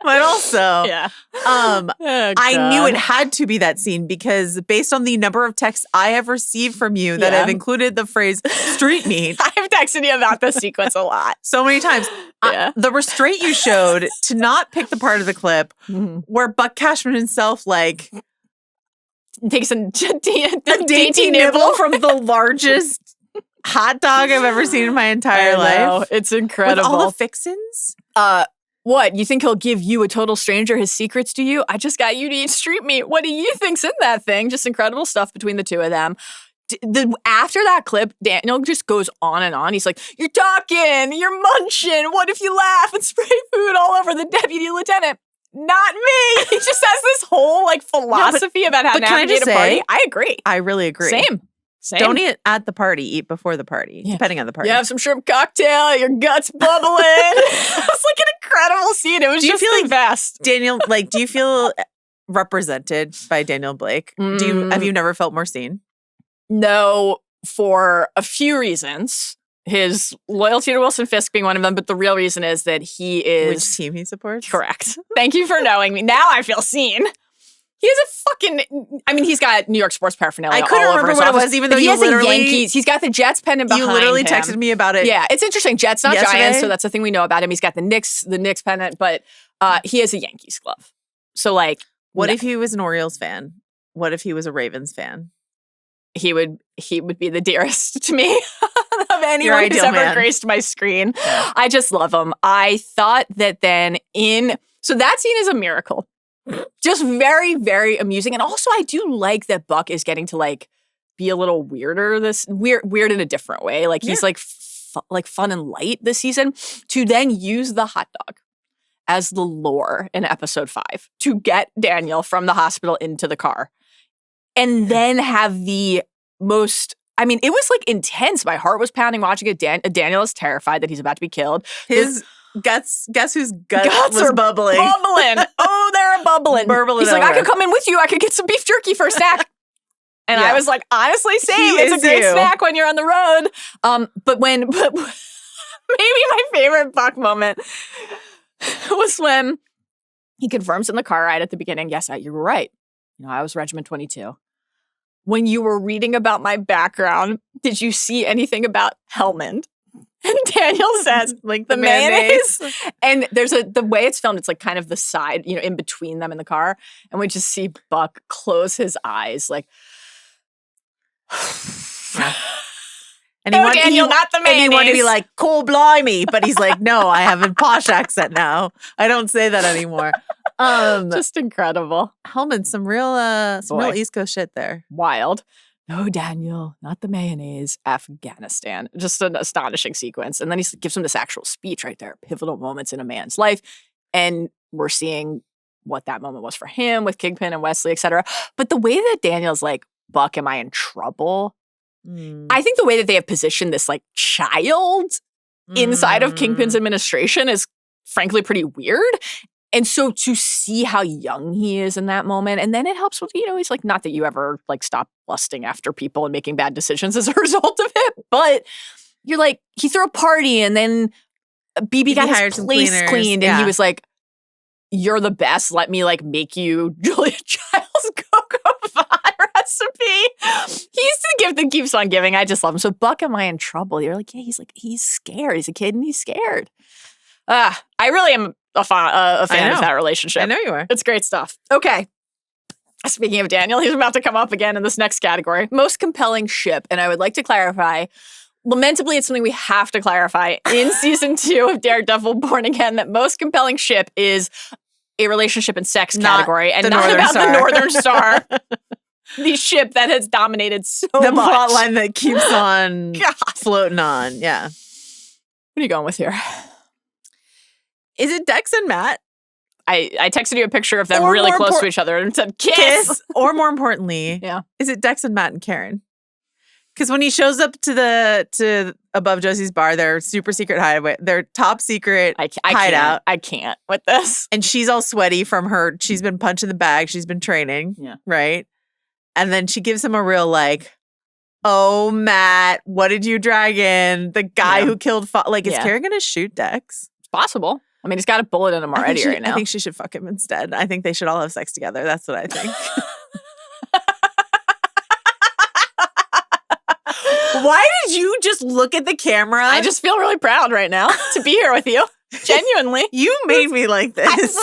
but also, Yeah. Oh, I knew God. it had to be that scene because based on the number of texts I have received from you that Yeah. have included the phrase street meat I've texted you about this sequence a lot. so many times. Yeah. The restraint you showed to not pick the part of the clip where Buck Cashman himself Takes a dainty nibble from the largest hot dog I've ever seen in my entire life. It's With incredible. all the fixins. What? You think he'll give you, a total stranger, his secrets to you? I just got you to eat street meat. What do you think's in that thing? Just incredible stuff between the two of them. After that clip, Daniel just goes on and on. He's like, you're talking, you're munching. What if you laugh and spray food all over the deputy lieutenant? Not me. He just has this whole philosophy about how to but can I navigate just a party. say, I agree. I really agree. Same. Don't eat at the party. Eat before the party, depending on the party. You have some shrimp cocktail, your guts bubbling. It's like an incredible scene. It was just the best. Daniel, do you feel represented by Daniel Blake? Have you never felt more seen? No, for a few reasons. His loyalty to Wilson Fisk being one of them, but the real reason is that he is... Which team he supports? Correct. Thank you for knowing me. Now I feel seen. He has a fucking... I mean, he's got New York sports paraphernalia I couldn't all over remember his what it office, was, even though but he you has literally... a Yankees. He's got the Jets pendant behind You literally him. texted me about it. Yeah, it's interesting. Jets, not yesterday. Giants, so that's the thing we know about him. He's got the Knicks pendant, but he has a Yankees glove. So, what if he was an Orioles fan? What if he was a Ravens fan? he would be the dearest to me of anyone who's ideal ever man. graced my screen. Yeah. I just love him. I thought that so that scene is a miracle. Just very, very amusing. And also I do like that Buck is getting to be a little weirder weird in a different way. He's fun and light this season, to then use the hot dog as the lure in episode 5 to get Daniel from the hospital into the car. And then have the most, it was intense. My heart was pounding watching it. Daniel is terrified that he's about to be killed. His guts, guess whose guts was are bubbling? Bubbling. Oh, they're bubbling. Burbling He's like, I over. could come in with you. I could get some beef jerky for a snack. And Yeah. I was like, honestly, same. He It's a is great you. snack when you're on the road. But maybe my favorite Buck moment was when he confirms in the car ride at the beginning, yes, you were right. I was Regiment 22. When you were reading about my background, did you see anything about Helmand? And Daniel says, the mayonnaise. And there's the way it's filmed, it's kind of the side, in between them in the car. And we just see Buck close his eyes And No, Daniel, not the And he wanted to be mayonnaise. like, cool, blimey. But he's like, no, I have a posh accent now. I don't say that anymore. just incredible. Hellman, some real East Coast shit there. Wild. No, Daniel, not the mayonnaise. Afghanistan. Just an astonishing sequence. And then he gives him this actual speech right there. Pivotal moments in a man's life. And we're seeing what that moment was for him with Kingpin and Wesley, etc. But the way that Daniel's like, Buck, am I in trouble? I think the way that they have positioned this child inside of Kingpin's administration is frankly pretty weird. And so to see how young he is in that moment, and then it helps with, he's not that you ever stop lusting after people and making bad decisions as a result of it, but you're he threw a party and then BB got his place cleaned and he was like, you're the best. Let me make you Julia Child's cocoa font recipe. He's the gift that keeps on giving. I just love him. So Buck, am I in trouble? You're yeah, he's scared. He's a kid and he's scared. I really am a fan of that relationship. I know you are. It's great stuff. Okay. Speaking of Daniel, he's about to come up again in this next category. Most compelling ship. And I would like to clarify, Lamentably, it's something we have to clarify in season 2 of Daredevil Born Again, that most compelling ship is a relationship and sex category and not about the Northern Star. The ship that has dominated so much. The plot line that keeps on floating on. Yeah. What are you going with here? Is it Dex and Matt? I texted you a picture of them really close to each other and said, kiss! Or more importantly, is it Dex and Matt and Karen? Because when he shows up to above Josie's bar, their super secret hideaway, their top secret hideout. I can't with this. And she's all sweaty from she's been punching the bag. She's been training. Yeah. Right? And then she gives him a real oh, Matt, what did you drag in? The guy who killed, is Karen going to shoot Dex? It's possible. I mean, he's got a bullet in him already right now. I think she should fuck him instead. I think they should all have sex together. That's what I think. Why did you just look at the camera? I just feel really proud right now to be here with you. Genuinely. You made me like this.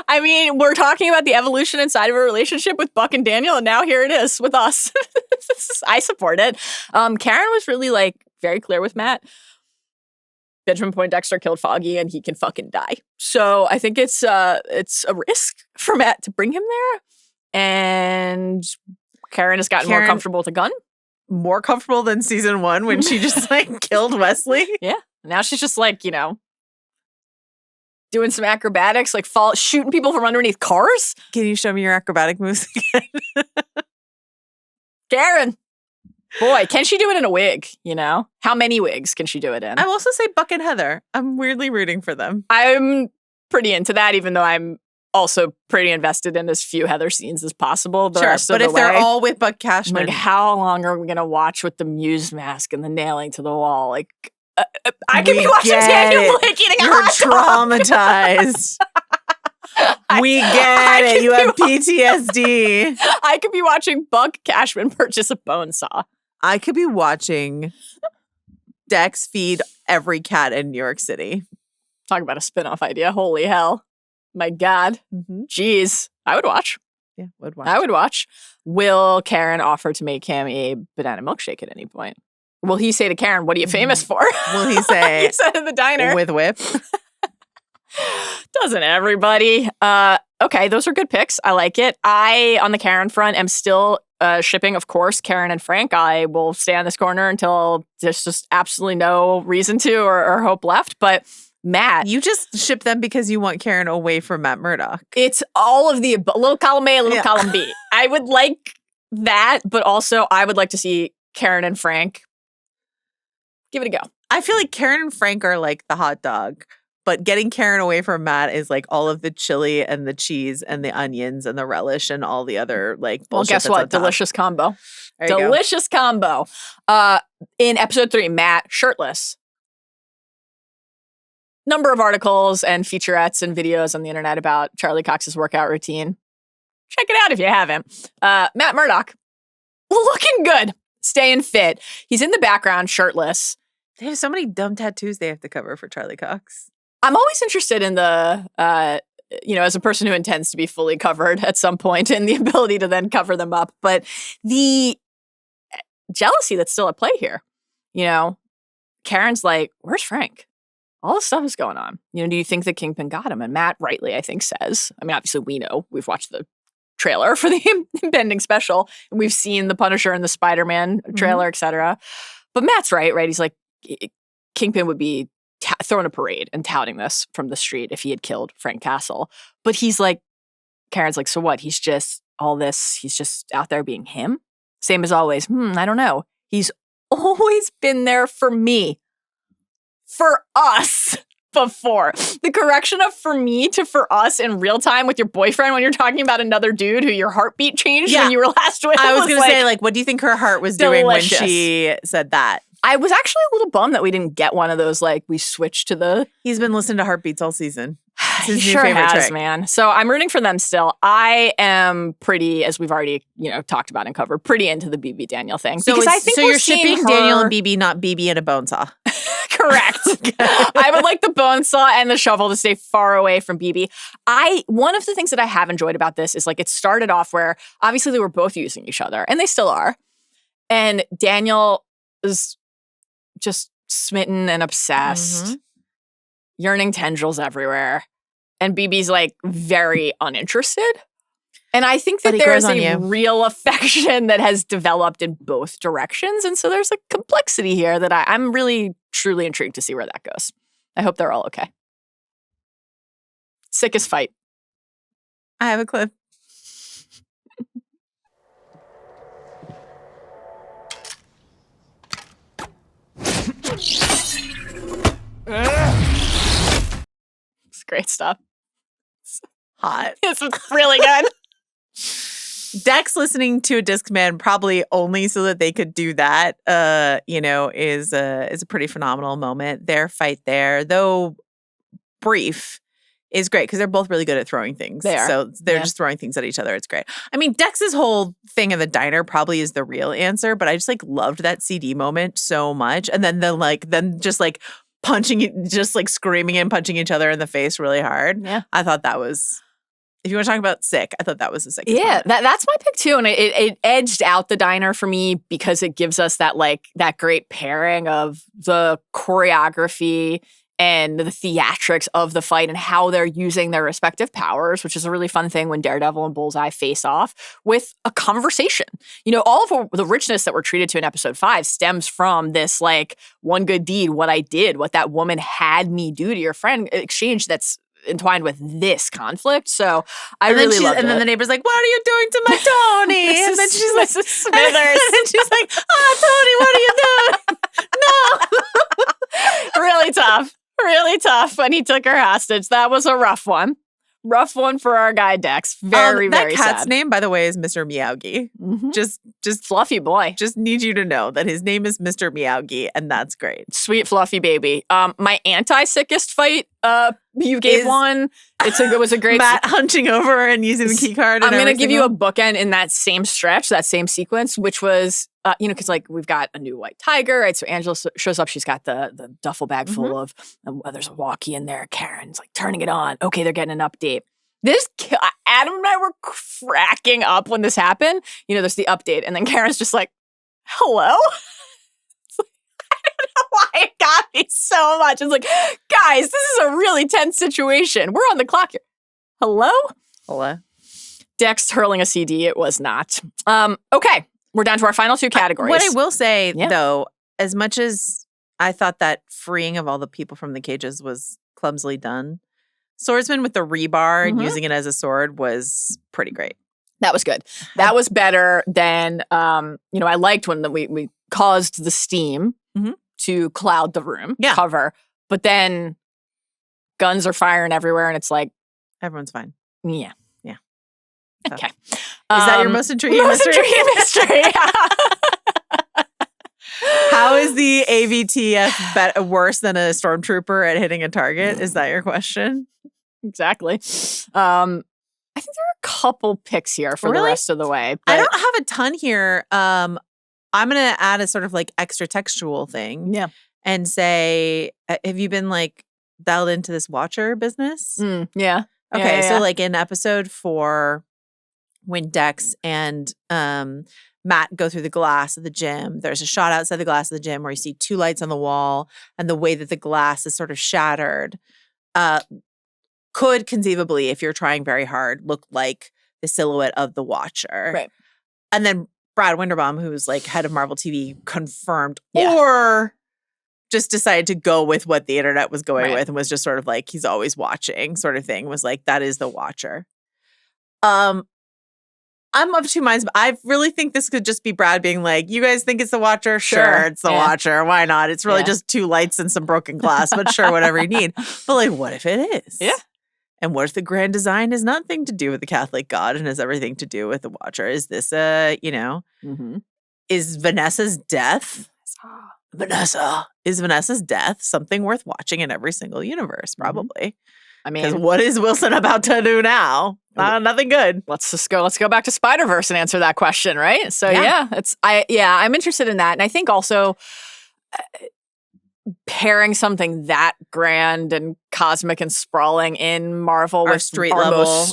I mean, we're talking about the evolution inside of a relationship with Buck and Daniel, and now here it is with us. I support it. Karen was really very clear with Matt. Benjamin Poindexter killed Foggy and he can fucking die. So I think it's a risk for Matt to bring him there. And Karen has gotten more comfortable with a gun. More comfortable than season 1 when she just killed Wesley. Yeah. Now she's just doing some acrobatics, shooting people from underneath cars. Can you show me your acrobatic moves again? Karen. Boy, can she do it in a wig, How many wigs can she do it in? I will also say Buck and Heather. I'm weirdly rooting for them. I'm pretty into that, even though I'm also pretty invested in as few Heather scenes as possible. But if they're all with Buck Cashman. How long are we going to watch with the Muse mask and the nailing to the wall? I could be watching Daniel Blake eating a hot dog. You're traumatized. We get it. You have PTSD. I could be watching Buck Cashman purchase a bone saw. I could be watching Dex feed every cat in New York City. Talk about a spinoff idea. Holy hell. My God. Mm-hmm. Jeez. I would watch. Yeah, would watch. I would watch. Will Karen offer to make him a banana milkshake at any point? Will he say to Karen, what are you famous for? Will he say? He said in the diner. With whip. Doesn't everybody? Okay, those are good picks. I like it. I, on the Karen front, am still shipping, of course, Karen and Frank. I will stay on this corner until there's just absolutely no reason to or hope left. But Matt. You just ship them because you want Karen away from Matt Murdock. It's all of the little column A, little column B. I would like that, but also I would like to see Karen and Frank give it a go. I feel like Karen and Frank are like the hot dog, but getting Karen away from Matt is like all of the chili and the cheese and the onions and the relish and all the other bullshit. Well, guess what? Delicious combo. Delicious combo. In episode 3, Matt shirtless. Number of articles and featurettes and videos on the internet about Charlie Cox's workout routine. Check it out if you haven't. Matt Murdock, looking good, staying fit. He's in the background, shirtless. They have so many dumb tattoos they have to cover for Charlie Cox. I'm always interested in the, as a person who intends to be fully covered at some point and the ability to then cover them up. But the jealousy that's still at play here, Karen's like, where's Frank? All this stuff is going on. Do you think the Kingpin got him? And Matt rightly, I think, says, I mean, obviously we know, we've watched the trailer for the impending special, and we've seen the Punisher and the Spider-Man trailer, etc. But Matt's right? He's like, Kingpin would be throwing a parade and touting this from the street if he had killed Frank Castle. But he's like, Karen's like, so what? He's just all this, he's just out there being him? Same as always. I don't know. He's always been there for me. For us before. The correction of for me to for us in real time with your boyfriend when you're talking about another dude who your heartbeat changed when you were last with. I was going to say, what do you think her heart was doing when she said that? I was actually a little bummed that we didn't get one of those, we switched to the... He's been listening to heartbeats all season. He sure has, man. So I'm rooting for them still. I am pretty, as we've already, talked about and covered, pretty into the BB Daniel thing. So, I think you're shipping Daniel and BB, not BB and a bone saw. Correct. I would like the bone saw and the shovel to stay far away from BB. One of the things that I have enjoyed about this is it started off where obviously they were both using each other, and they still are. And Daniel is just smitten and obsessed, yearning tendrils everywhere. And BB's like very uninterested. And I think that there's a real affection that has developed in both directions. And so there's a complexity here that I'm really, truly intrigued to see where that goes. I hope they're all okay. Sickest fight. I have a clip. It's great stuff. It's hot. It's really good. Dex listening to a Discman probably only so that they could do that, is a pretty phenomenal moment. Their fight there, though brief, is great because they're both really good at throwing things. So they're just throwing things at each other. It's great. I mean, Dex's whole thing in the diner probably is the real answer, but I just loved that CD moment so much. And then punching, just screaming and punching each other in the face really hard. Yeah. I thought that was, if you want to talk about sick, I thought that was the sickest Yeah, moment. that's my pick too. And it edged out the diner for me because it gives us that great pairing of the choreography and the theatrics of the fight and how they're using their respective powers, which is a really fun thing when Daredevil and Bullseye face off with a conversation. All of the richness that we're treated to in episode 5 stems from this one good deed, what I did, what that woman had me do to your friend exchange that's entwined with this conflict. So I really loved it. And then the neighbor's like, "What are you doing to my Tony?" And then she's like, Smithers. and she's like, "Tony, what are you doing?" No. Really tough when he took her hostage. That was a rough one. Rough one for our guy Dex. Very that cat's sad. name, by the way, is Mr. Meowgie. Mm-hmm. Just fluffy boy. Just need you to know that his name is Mr. Meowgie, and that's great. Sweet fluffy baby. My anti-sickest fight, you gave one. It was a great Matt hunching over and using the key card. I'm going to give you a bookend in that same stretch, that same sequence, which was, because we've got a new white tiger, right? So Angela shows up. She's got the duffel bag full of, there's a walkie in there. Karen's turning it on. Okay, they're getting an update. Adam and I were cracking up when this happened. There's the update. And then Karen's just like, hello? I don't know why it got me so much. It's guys, this is a really tense situation. We're on the clock here. Hello? Dex hurling a CD. It was not. Okay. We're down to our final 2 categories. What I will say, though, as much as I thought that freeing of all the people from the cages was clumsily done, Swordsman with the rebar and using it as a sword was pretty great. That was good. That was better than, I liked when we caused the steam to cloud the room cover, but then guns are firing everywhere and it's everyone's fine. Yeah. So. Okay. Is that your most intriguing mystery? How is the AVTF worse than a stormtrooper at hitting a target? Is that your question? Exactly. I think there are a couple picks here for the rest of the way. But I don't have a ton here. I'm going to add a sort of extra textual thing. Yeah. And say, have you been dialed into this Watcher business? Yeah. Okay. So in episode 4, when Dex and Matt go through the glass of the gym, there's a shot outside the glass of the gym where you see 2 lights on the wall, and the way that the glass is sort of shattered could conceivably, if you're trying very hard, look like the silhouette of the Watcher. Right. And then Brad Winderbaum, who's head of Marvel TV, confirmed or just decided to go with what the internet was going with and was just sort of he's always watching sort of thing, was that is the Watcher. I'm of 2 minds, but I really think this could just be Brad being you guys think it's the Watcher? Sure, it's the Watcher. Why not? It's really just 2 lights and some broken glass, but sure, whatever you need. But what if it is? Yeah. And what if the grand design has nothing to do with the Catholic God and has everything to do with the Watcher? Is this is Vanessa's death? Is Vanessa's death something worth watching in every single universe? Probably. I mean, because what is Wilson about to do now? Nothing good. Let's go back to Spider-Verse and answer that question, right? So I'm interested in that, and I think also pairing something that grand and cosmic and sprawling in Marvel with street level,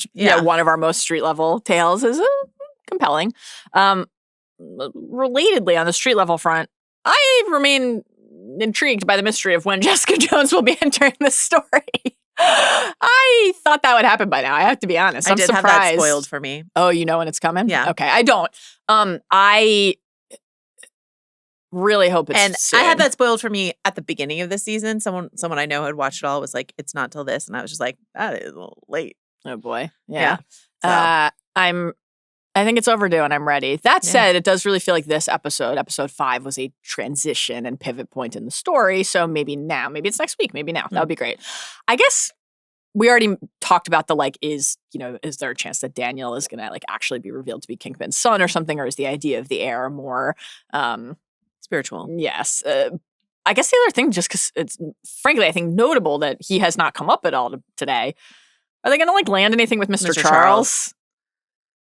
one of our most street level tales is compelling. Relatedly, on the street level front, I remain intrigued by the mystery of when Jessica Jones will be entering the story. I thought that would happen by now. I have to be honest. I'm surprised. Have that spoiled for me. Oh, you know when it's coming? Yeah. Okay, I don't. I really hope it's And soon. I had that spoiled for me at the beginning of the season. Someone I know had watched it all was like, it's not till this. And I was just like, that is a little late. Oh boy. Yeah. So. I think it's overdue and I'm ready. That said, it does really feel like this episode 5, was a transition and pivot point in the story. So maybe it's next week, maybe now. That would be great. I guess we already talked about the is there a chance that Daniel is going to actually be revealed to be Kingpin's son or something? Or is the idea of the heir more spiritual? Yes. I guess the other thing, just because it's frankly, I think notable that he has not come up at all today. Are they going to land anything with Mr. Charles?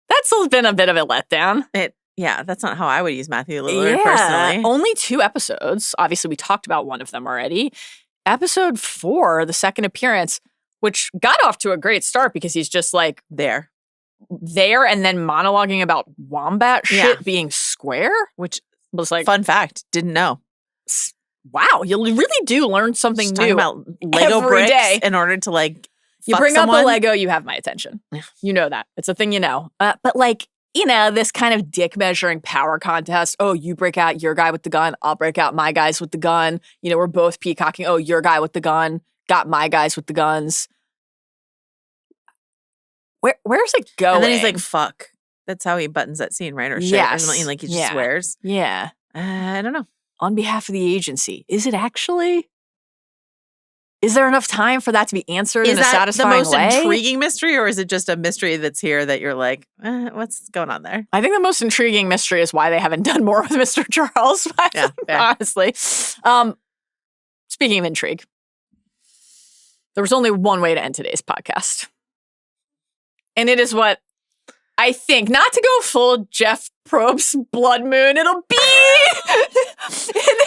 That's been a bit of a letdown. That's not how I would use Matthew Lillard personally. Only 2 episodes. Obviously, we talked about one of them already. Episode 4, the second appearance, which got off to a great start because he's just there and then monologuing about wombat shit being square, which was fun fact, didn't know. Wow, you really do learn something new about Lego every bricks day. in order to you bring someone. up a Lego, you have my attention. You know that. It's a thing you know. But this kind of dick measuring power contest. Oh, you break out your guy with the gun. I'll break out my guys with the gun. We're both peacocking. Oh, your guy with the gun. Got my guys with the guns. Where's it going? And then he's like, fuck. That's how he buttons that scene, right? Or shit. Yes. And he just swears. Yeah. I don't know. On behalf of the agency. Is it actually? Is there enough time for that to be answered in a satisfying way? Is that the most intriguing mystery, or is it just a mystery that's here that you're like, what's going on there? I think the most intriguing mystery is why they haven't done more with Mr. Charles, honestly. Speaking of intrigue, there was only one way to end today's podcast. And it is what I think, not to go full Jeff Probst Blood Moon, it'll be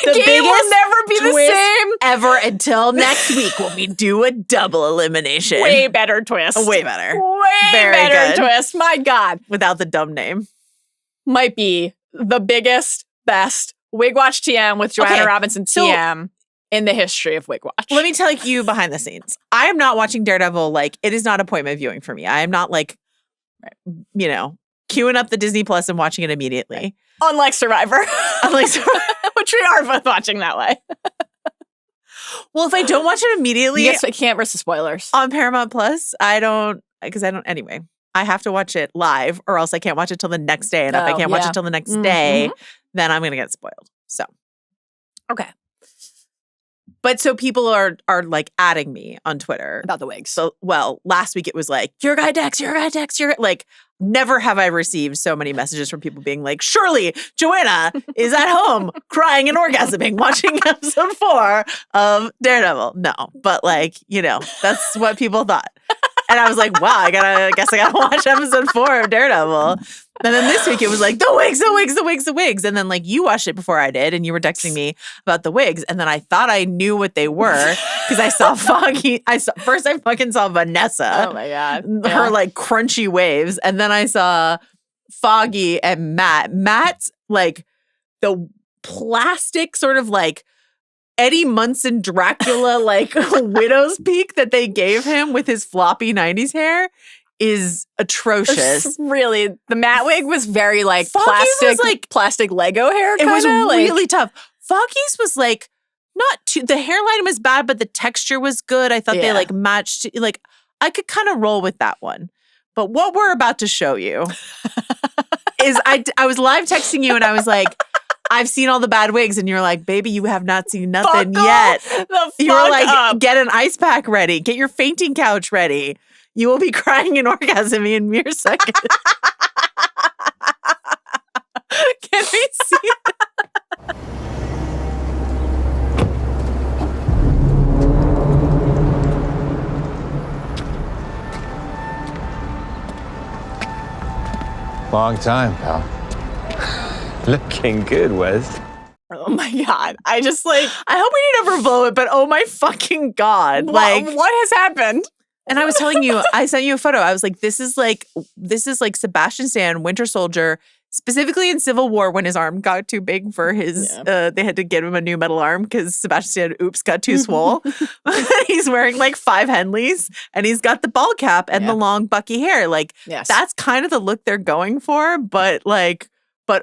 the game will never be the same ever until next week when we do a double elimination. Way better twist. Way better. Very better twist. My God. Without the dumb name. Might be the biggest, best Wig Watch TM with Joanna Robinson TM in the history of Wig Watch. Let me tell you behind the scenes. I am not watching Daredevil it is not appointment viewing for me. I am not queuing up the Disney Plus and watching it immediately. Right. Unlike Survivor. Which we are both watching that way. Well, if I don't watch it immediately. Yes, I can't risk the spoilers. On Paramount Plus, anyway. I have to watch it live or else I can't watch it till the next day. And if I can't watch it till the next day, then I'm going to get spoiled. So. Okay. But so people are adding me on Twitter. About the wigs. So, last week it was your guy Dex, never have I received so many messages from people being like, surely Joanna is at home crying and orgasming watching episode 4 of Daredevil. No, but that's what people thought. And I was like, wow, I guess I gotta watch episode 4 of Daredevil. And then this week it was the wigs. And then you watched it before I did and you were texting me about the wigs. And then I thought I knew what they were because I saw Foggy. First I fucking saw Vanessa. Oh my God. Her crunchy waves. And then I saw Foggy and Matt. Matt's the plastic sort of Eddie Munson Dracula widow's peak that they gave him with his floppy 90s hair is atrocious. Really, the Matt wig was very plastic Lego hair. It was really tough. Foggy's was not too. The hairline was bad, but the texture was good. I thought they matched. I could kind of roll with that one. But what we're about to show you is I was live texting you and I was like, I've seen all the bad wigs, and you're like, baby, you have not seen nothing yet. You were like, get an ice pack ready, get your fainting couch ready. You will be crying and orgasming in mere seconds. Can we see that? Long time, pal. Looking good, Wes. Oh my God. I just I hope we didn't ever blow it, but oh my fucking God. What has happened? And I was telling you, I sent you a photo. I was like, this is Sebastian Stan, Winter Soldier, specifically in Civil War when his arm got too big for his, they had to get him a new metal arm because Sebastian, got too swole. He's wearing like 5 Henleys and he's got the ball cap and the long bucky hair. Like that's kind of the look they're going for. But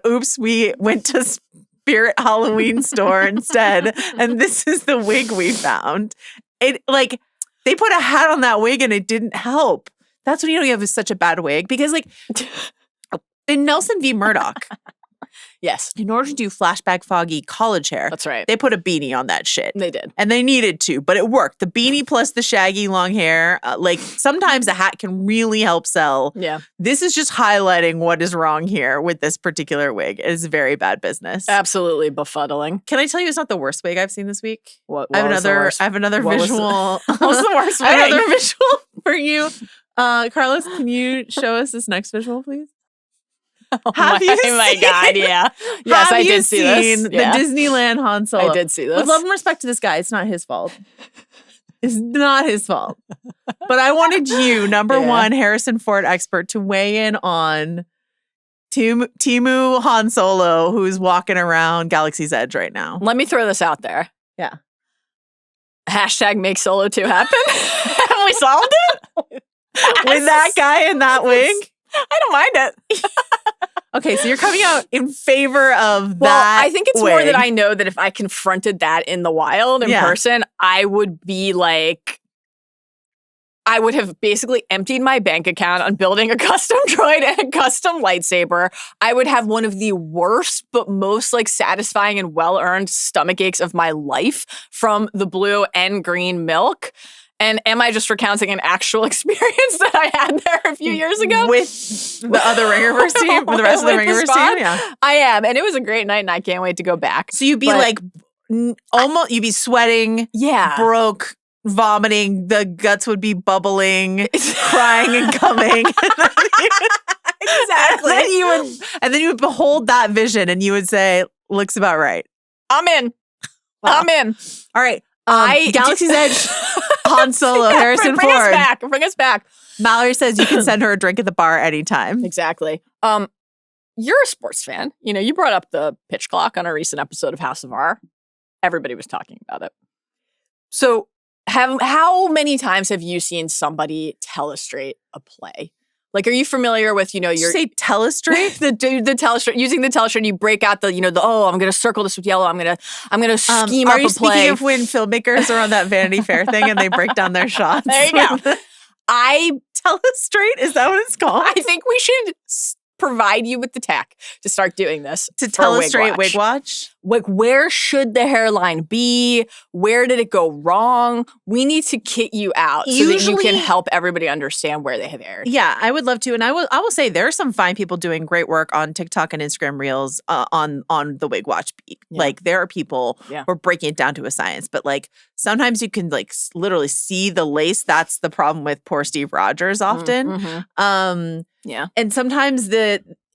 oops, we went to Spirit Halloween store instead. And this is the wig we found. It like they put a hat on that wig and it didn't help. That's when you know you have such a bad wig because like in Nelson v. Murdoch, yes, in order to do flashback foggy college hair, that's right. They put a beanie on that shit. They did, and they needed to, but it worked. The beanie plus the shaggy long hair, like sometimes a hat can really help sell. Yeah, this is just highlighting what is wrong here with this particular wig. It is very bad business. Absolutely befuddling. Can I tell you, it's not the worst wig I've seen this week. What I have another visual. What's the worst wig? I have another visual for you. Carlos, can you show us this next visual, please? Oh my God, yeah. Yes, I did see this. The Disneyland Han Solo? I did see this. With love and respect to this guy, it's not his fault. It's not his fault. But I wanted you, number one Harrison Ford expert, to weigh in on Timu Han Solo, who's walking around Galaxy's Edge right now. Let me throw this out there. Yeah. Hashtag make Solo 2 happen. Have we solved it? With that guy in that wig? I don't mind it. Okay, so you're coming out in favor of that. Well, I think it's wig. more that I know that if I confronted that in the wild in person, I would be like, I would have basically emptied my bank account on building a custom droid and a custom lightsaber. I would have one of the worst but most like satisfying and well-earned stomach aches of my life from the blue and green milk. And am I just recounting an actual experience that I had there a few years ago? With the other Ringerverse team? With the rest of the Ringerverse team? Yeah. I am. And it was a great night and I can't wait to go back. So you'd be almost, you'd be sweating, broke, vomiting, the guts would be bubbling, crying and coming. Exactly. And then you would behold that vision and you would say, looks about right. I'm in. Wow. I'm in. All right. Galaxy's Edge, Han Solo, Harrison Ford. Bring us back. Mallory says you can send her a drink at the bar anytime. Exactly. You're a sports fan. You know, you brought up the pitch clock on a recent episode of House of R. Everybody was talking about it. So how many times have you seen somebody telestrate a play? Like, are you familiar with, you know, your... Say telestrate? the telestrate, using the telestrate, you break out the, you know, I'm going to circle this with yellow. I'm going to scheme up a play. Are you speaking of when filmmakers are on that Vanity Fair thing and they break down their shots? There you go. Telestrate? Is that what it's called? I think we should provide you with the tech to start doing this. To telestrate wig watch? Like, where should the hairline be? Where did it go wrong? We need to kit you out so that you can help everybody understand where they have erred. Yeah, I would love to. And I will say there are some fine people doing great work on TikTok and Instagram Reels on the wig watch beat. Yeah. Like, there are people who are breaking it down to a science. But, like, sometimes you can, like, literally see the lace. That's the problem with poor Steve Rogers often. Mm-hmm. Yeah. And sometimes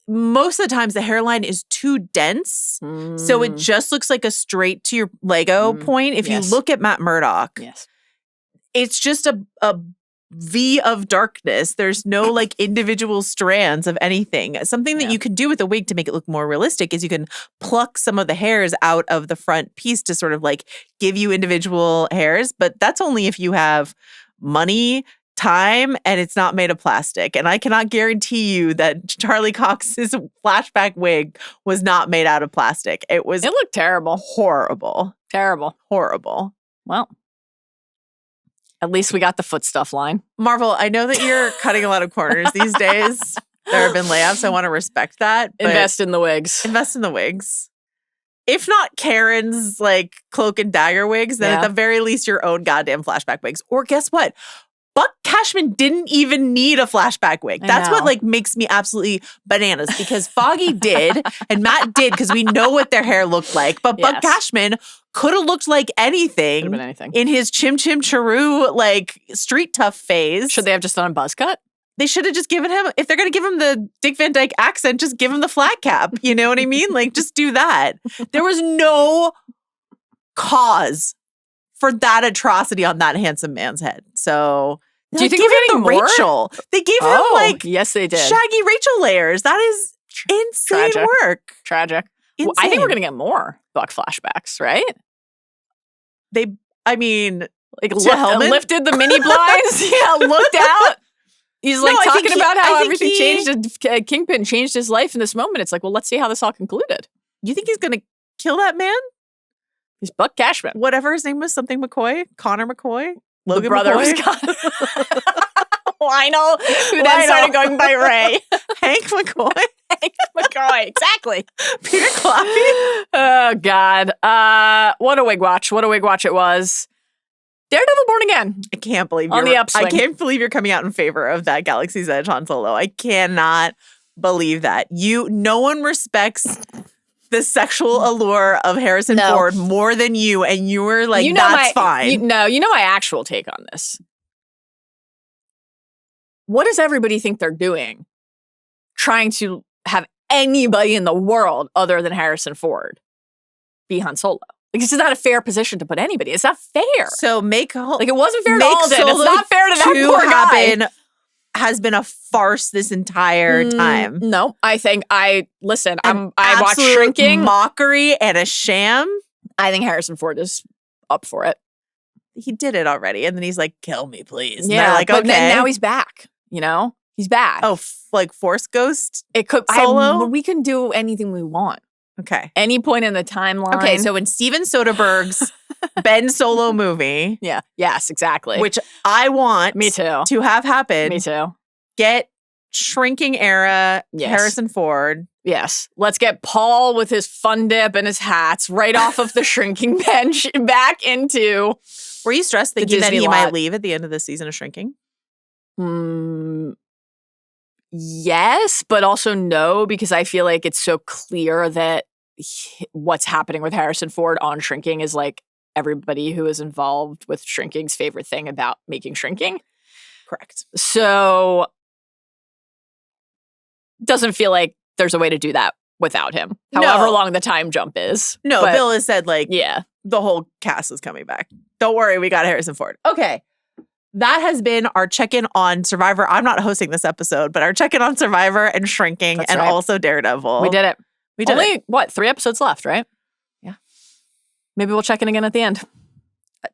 most of the times the hairline is too dense. So it just looks like a straight to your Lego point. If you look at Matt Murdock, it's just a V of darkness. There's no like individual strands of anything. Something that you can do with a wig to make it look more realistic is you can pluck some of the hairs out of the front piece to sort of like give you individual hairs. But that's only if you have money, time, and it's not made of plastic. And I cannot guarantee you that Charlie Cox's flashback wig was not made out of plastic. It looked terrible. Horrible. Terrible. Horrible. Well, at least we got the footstuff line. Marvel, I know that you're cutting a lot of corners these days. There have been layoffs. I want to respect that. Invest in the wigs. Invest in the wigs. If not Karen's like cloak and dagger wigs, then at the very least your own goddamn flashback wigs. Or guess what? Buck Cashman didn't even need a flashback wig. That's what like makes me absolutely bananas because Foggy did and Matt did because we know what their hair looked like. But Buck Cashman could have looked like anything in his Chim Chim Charu like street tough phase. Should they have just done a buzz cut? They should have just given him, if they're going to give him the Dick Van Dyke accent, just give him the flat cap. You know what I mean? Like just do that. There was no cause for that atrocity on that handsome man's head. So do you think we're getting more? Rachel? They gave him like yes, they did. Shaggy Rachel layers. That is Insane Tragic. work. Tragic. Well, I think we're gonna get more Buck flashbacks, right? Like Lifted the mini blinds. Yeah, looked out. He's like talking about how everything changed. Kingpin changed his life in this moment. It's like, well, let's see how this all concluded. You think he's gonna kill that man? He's Buck Cashman. Whatever his name was, something McCoy, Connor McCoy, Logan the brother McCoy. was Lionel, who then started going by Ray. Hank McCoy. Hank McCoy, exactly. Peter Clappy. Oh, God. What a wig watch. What a wig watch it was. Daredevil Born Again. I can't believe on the upswing. I can't believe you're coming out in favor of that Galaxy's Edge Han Solo. I cannot believe that. No one respects the sexual allure of Harrison Ford more than you, and you were like, that's fine. You know my actual take on this. What does everybody think they're doing? Trying to have anybody in the world other than Harrison Ford be Han Solo. Like, it's just not a fair position to put anybody. It's not fair. So it wasn't fair to Alden. It's not fair to that poor guy. Has been a farce this entire time. No, I think I watched Shrinking. Mockery and a sham. I think Harrison Ford is up for it. He did it already, and then he's like, "Kill me, please." And yeah, like, but okay. now he's back. You know, he's back. Oh, like Force Ghost. It could Solo. We can do anything we want. Okay. Any point in the timeline. Okay, so in Steven Soderbergh's Ben Solo movie. Yeah. Yes, exactly. Which I want Me too. to have happen. Me too. Get Shrinking era Harrison Ford. Yes. Let's get Paul with his fun dip and his hats right off of the shrinking bench back into. Were you stressed thinking that he might leave at the end of the season of Shrinking? Yes, but also no, because I feel like it's so clear that what's happening with Harrison Ford on Shrinking is like everybody who is involved with Shrinking's favorite thing about making Shrinking. Correct. So doesn't feel like there's a way to do that without him. However long the time jump is. No, but, Bill has said like yeah, the whole cast is coming back. Don't worry, we got Harrison Ford. Okay. That has been our check-in on Survivor. I'm not hosting this episode, but our check-in on Survivor and Shrinking. That's and right. also Daredevil. We did it. We did Only, what, 3 episodes left, right? Yeah. Maybe we'll check in again at the end.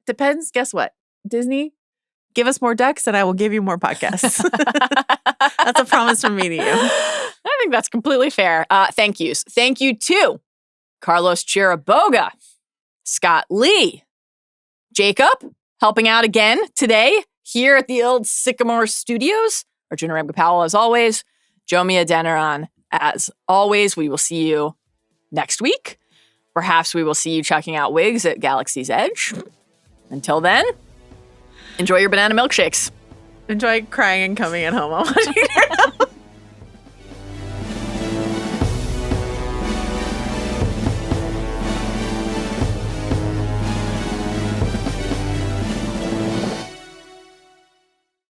Depends. Guess what? Disney, give us more ducks and I will give you more podcasts. That's a promise from me to you. I think that's completely fair. Thank yous. Thank you to Carlos Chiriboga, Scott Lee, Jacob, helping out again today here at the old Sycamore Studios. Arjuna Ramgopowell, as always. Jomi Adeniran, as always. We will see you next week. Perhaps we will see you chucking out wigs at Galaxy's Edge. Until then, enjoy your banana milkshakes. Enjoy crying and coming at home.